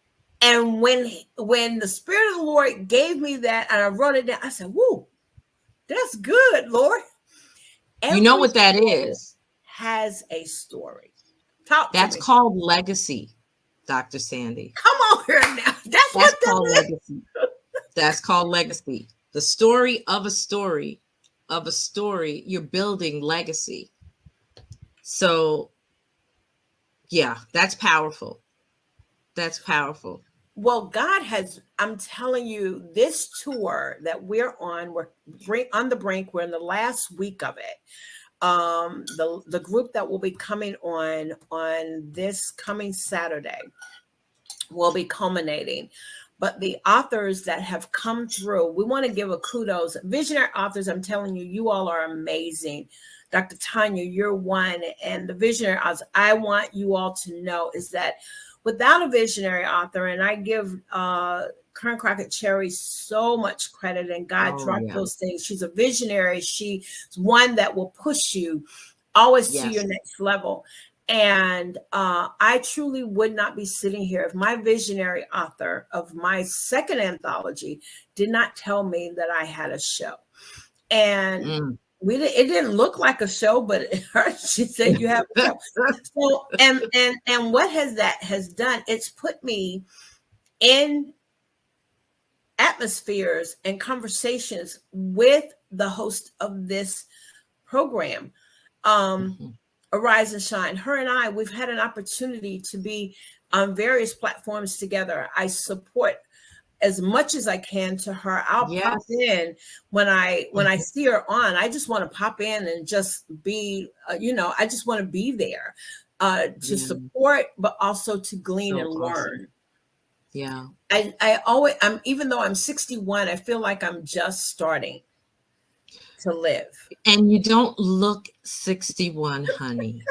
And when the Spirit of the Lord gave me that and I wrote it down, I said, whoa, that's good, Lord. You know what that is? Has a story. That's called legacy, Dr. Sandy. Come on here now. That's called legacy. That's called legacy. The story of a story of a story. You're building legacy. So, yeah, that's powerful. That's powerful. Well, God has, I'm telling you, this tour that we're on on the brink. We're in the last week of it. The group that will be coming on this coming Saturday will be culminating. But the authors that have come through, we want to give a kudos. Visionary authors, I'm telling you, you all are amazing. Dr. Tanya, you're one. And the visionary authors, I want you all to know is that without a visionary author, and I give Karen Crockett Cherry so much credit, and God dropped those things. She's a visionary. She's one that will push you always to your next level. And I truly would not be sitting here if my visionary author of my second anthology did not tell me that I had a show. And it didn't look like a show, but she said you have a show. So and what has done, it's put me in atmospheres and conversations with the host of this program. Arise and Shine. Her and I, we've had an opportunity to be on various platforms together. I support as much as I can to her. I'll pop in when I see her on. I just want to pop in and just be, I just want to be there to support, but also to glean and learn. Yeah. I'm even though I'm 61, I feel like I'm just starting to live. And you don't look 61, honey.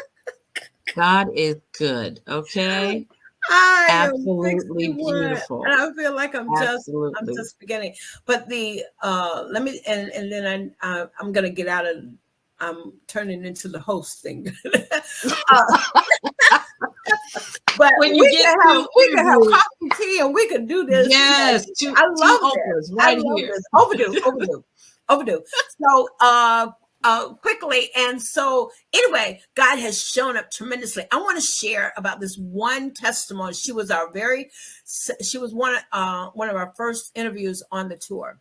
God is good. Okay. Absolutely beautiful. And I feel like I'm just beginning. But let me and then I'm gonna get out of I'm turning into the host thing. But when we can have coffee, tea, and we can do this. Yes, I love this. Right here. Overdue. So quickly. And so anyway, God has shown up tremendously. I want to share about this one testimony. She was one of our first interviews on the tour.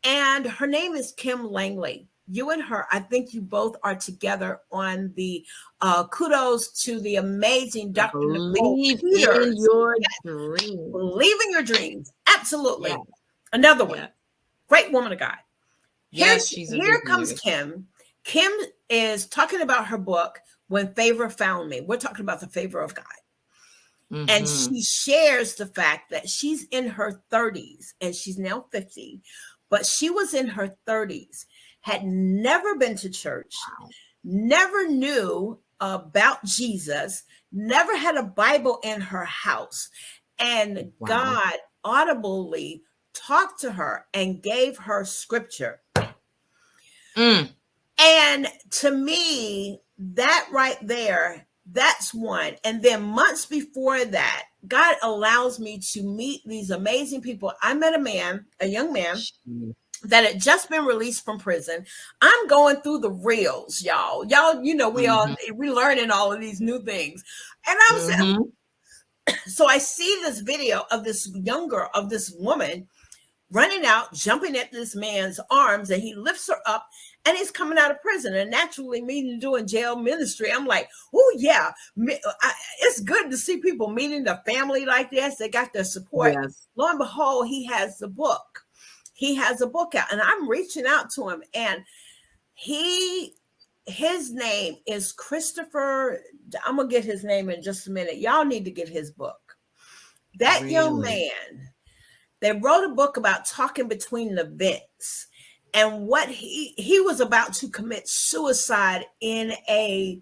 And her name is Kim Langley. You and her, I think you both are together on the kudos to the amazing Dr. Believe in your dreams. Believe in your dreams. Absolutely. Yeah. Another one. Yeah. Great woman of God. Here comes Kim. Kim is talking about her book, When Favor Found Me. We're talking about the favor of God. Mm-hmm. And she shares the fact that she's in her 30s and she's now 50, but she was in her 30s, had never been to church, never knew about Jesus, never had a Bible in her house. And God audibly talked to her and gave her scripture. And to me, that right there, that's one. And then months before that, God allows me to meet these amazing people. I met a young man that had just been released from prison. I'm going through the reels, y'all. We learning all of these new things. And I'm saying, so I see this video of this young girl, of this woman running out, jumping at this man's arms, and he lifts her up, and he's coming out of prison. And naturally, me doing jail ministry, I'm like, oh yeah, it's good to see people meeting the family like this. They got their support. Yes. Lo and behold, he has the book. He has a book out, and I'm reaching out to him, and his name is Christopher. I'm gonna get his name in just a minute. Y'all need to get his book. That young man They wrote a book about talking between the vents, and what he was about to commit suicide in a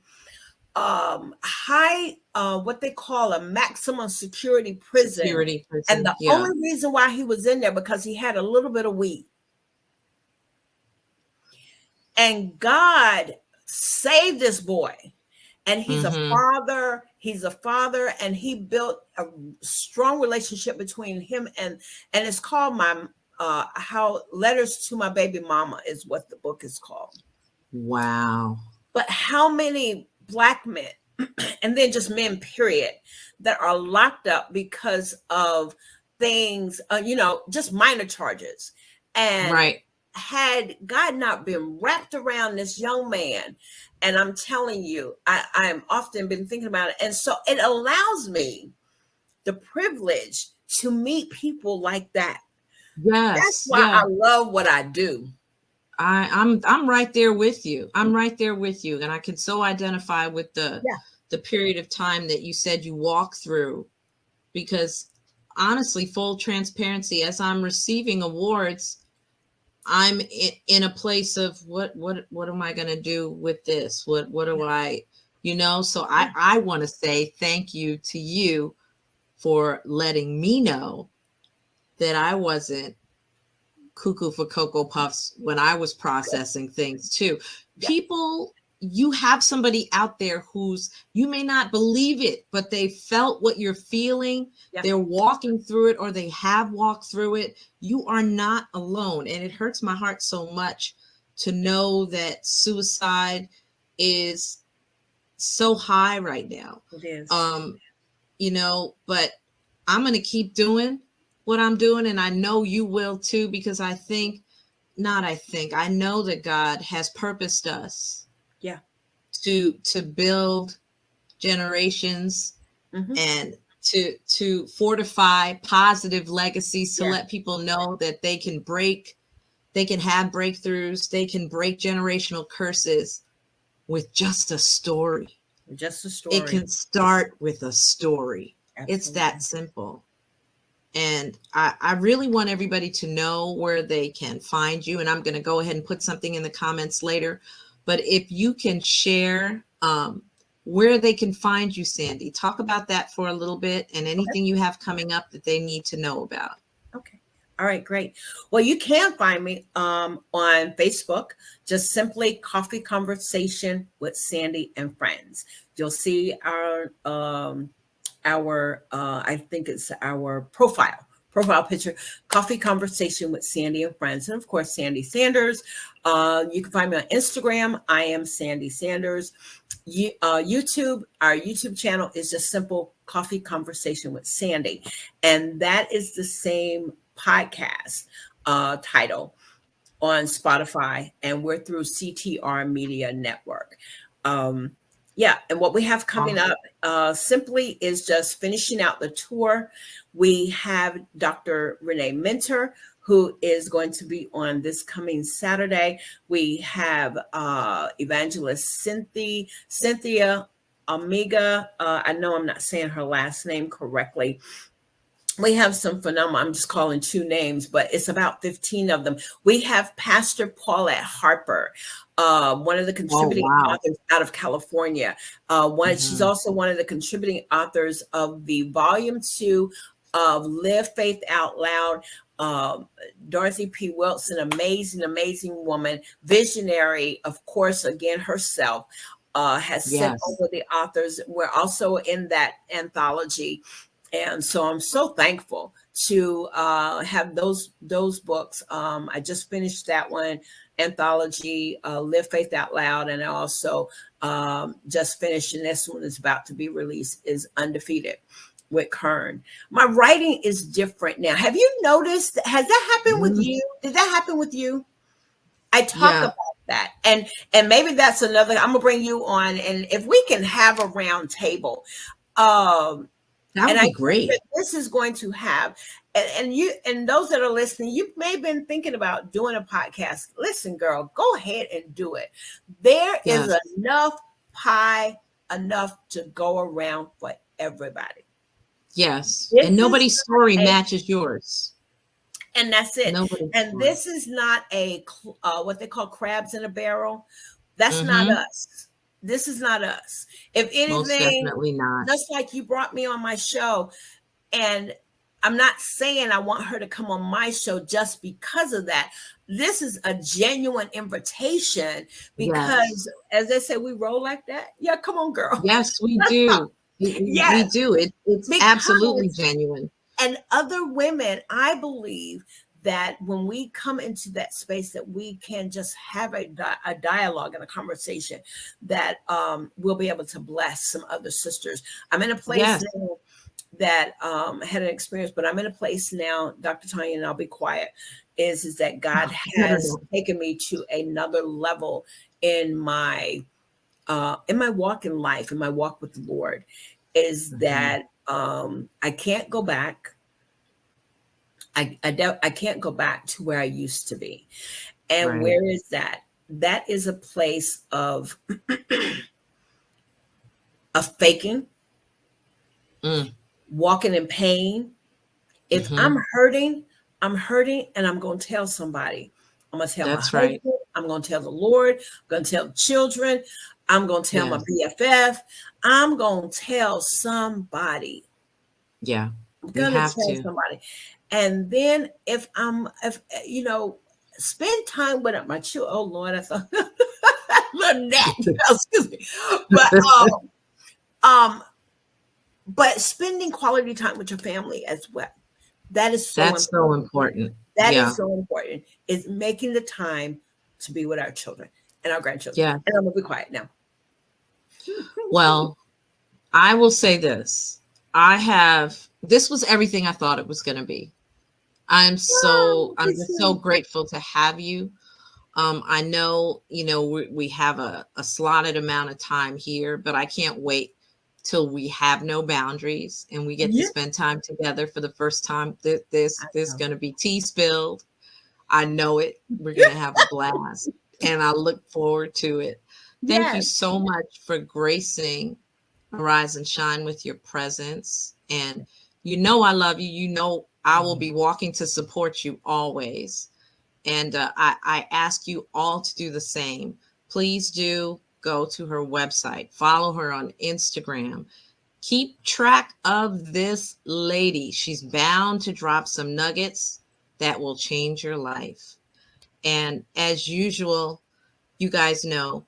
high what they call a maximum security prison. Security And prison. the Yeah. only reason why he was in there because he had a little bit of weed. And God saved this boy. And he's a father, and he built a strong relationship between him and it's called my how Letters to My Baby Mama is what the book is called. Wow. But how many Black men and then just men period that are locked up because of things, just minor charges. And Right. had God not been wrapped around this young man, and I'm telling you, I'm often been thinking about it. And so it allows me the privilege to meet people like that. Yes. That's why I love what I do. I'm right there with you. I'm right there with you. And I can so identify with the period of time that you said you walk through, because honestly, full transparency, as I'm receiving awards, I'm in a place of what am I going to do with this? What do I, so I want to say thank you to you for letting me know that I wasn't cuckoo for Cocoa Puffs when I was processing things too. People, you have somebody out there who's, you may not believe it, but they felt what you're feeling. They're walking through it, or they have walked through it. You are not alone. And it hurts my heart so much to know that suicide is so high right now. It is. But I'm going to keep doing what I'm doing. And I know you will too, because I know that God has purposed us to build generations and to fortify positive legacies, to let people know that they can have breakthroughs, they can break generational curses with just a story. Just a story. It can start with a story. Absolutely. It's that simple. And I really want everybody to know where they can find you. And I'm going to go ahead and put something in the comments later. But if you can share where they can find you, Sandy, talk about that for a little bit, and anything you have coming up that they need to know about. Okay. All right, great. Well, you can find me on Facebook, just simply Coffee Conversation with Sandy and Friends. You'll see our I think it's our profile picture, Coffee Conversation with Sandy and Friends. And of course, Sandy Sanders. You can find me on Instagram. I am Sandy Sanders. YouTube, our YouTube channel is just simple Coffee Conversation with Sandy. And that is the same podcast title on Spotify. And we're through CTR Media Network. And what we have coming up simply is just finishing out the tour. We have Dr. Renee Minter, who is going to be on this coming Saturday. We have evangelist Cynthia Amiga. I know I'm not saying her last name correctly. We have some phenomenal, I'm just calling 2 names, but it's about 15 of them. We have Pastor Paulette Harper, one of the contributing authors out of California. She's also one of the contributing authors of the volume 2 of Live Faith Out Loud. Dorothy P. Wilson, amazing woman, visionary, of course, again, herself, has sent over the authors. We're also in that anthology. And so I'm so thankful to have those books. I just finished that one, anthology, Live Faith Out Loud. And I also just finished, and this one is about to be released, is Undefeated with Kern. My writing is different now. Have you noticed? Has that happened with you? Did that happen with you? I talk about that. And maybe that's another, I'm going to bring you on. And if we can have a round table, that would be great. This is going to have, and those that are listening, you may have been thinking about doing a podcast. Listen, girl, go ahead and do it. There is enough pie, enough to go around for everybody. Yes. And nobody's story matches yours. And that's it. Nobody's And sure. this is not what they call crabs in a barrel. That's not Mm-hmm. us. This is not us. If Most anything, definitely not. just like you brought me on my show, and I'm not saying I want her to come on my show just because of that. This is a genuine invitation because, Yes. as they say, we roll like that. Yeah, come on, girl. Yes, we Let's talk. do. We Yes, do. It's absolutely because genuine. and other women, I believe that when we come into that space, that we can just have a dialogue and a conversation that we'll be able to bless some other sisters. I'm in a place Yes. now that had an experience, but I'm in a place now, Dr. Tanya, and I'll be quiet, is that God I don't has know. taken me to another level in my walk in life, in my walk with the Lord, is Mhm. that I can't go back. I can't go back to where I used to be. And Right. where is that? That is a place of faking, Mm. walking in pain. If Hmm. I'm hurting, and I'm going to tell somebody. I'm going to tell my That's right. husband. I'm going to tell the Lord. I'm going to tell the children. I'm going to tell my Yes. BFF. I'm going to tell somebody. Yeah. I'm You going to have tell to. somebody. And then if spend time with my children. Oh Lord, I thought Lynette, excuse me. But um, but spending quality time with your family as well. That is so That's so important. important. That is Yeah. so important. Is making the time to be with our children and our grandchildren. Yeah. And I'm gonna be quiet now. Well, I will say this. This was everything I thought it was going to be. Oh, I'm me just so too. grateful to have you. I know, we have a slotted amount of time here, but I can't wait till we have no boundaries and we get to Yeah, spend time together for the first time. I There's know. going to be tea spilled. I know it. We're going to have a blast, and I look forward to it. Thank you Yes, so much for gracing Arise and Shine with your presence. And I love you. I will be walking to support you always. And I ask you all to do the same. Please do go to her website, follow her on Instagram. Keep track of this lady. She's bound to drop some nuggets that will change your life. And as usual, you guys know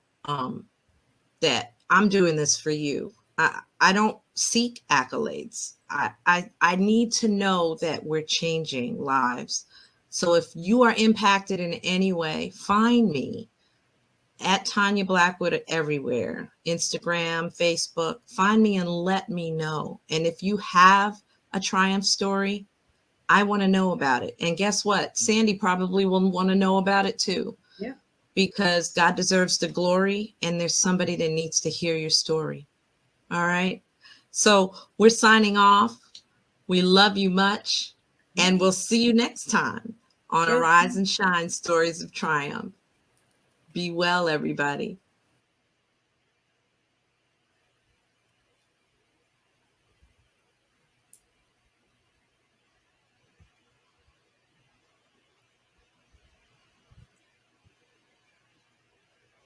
that I'm doing this for you. I don't seek accolades. I need to know that we're changing lives. So if you are impacted in any way, find me at Tanya Blackwood everywhere, Instagram, Facebook. Find me and let me know. And if you have a triumph story, I want to know about it. And guess what? Sandy probably will want to know about it too, yeah. because God deserves the glory and there's somebody that needs to hear your story. All right. So we're signing off. We love you much. And we'll see you next time on Yes. Arise and Shine Stories of Triumph. Be well, everybody.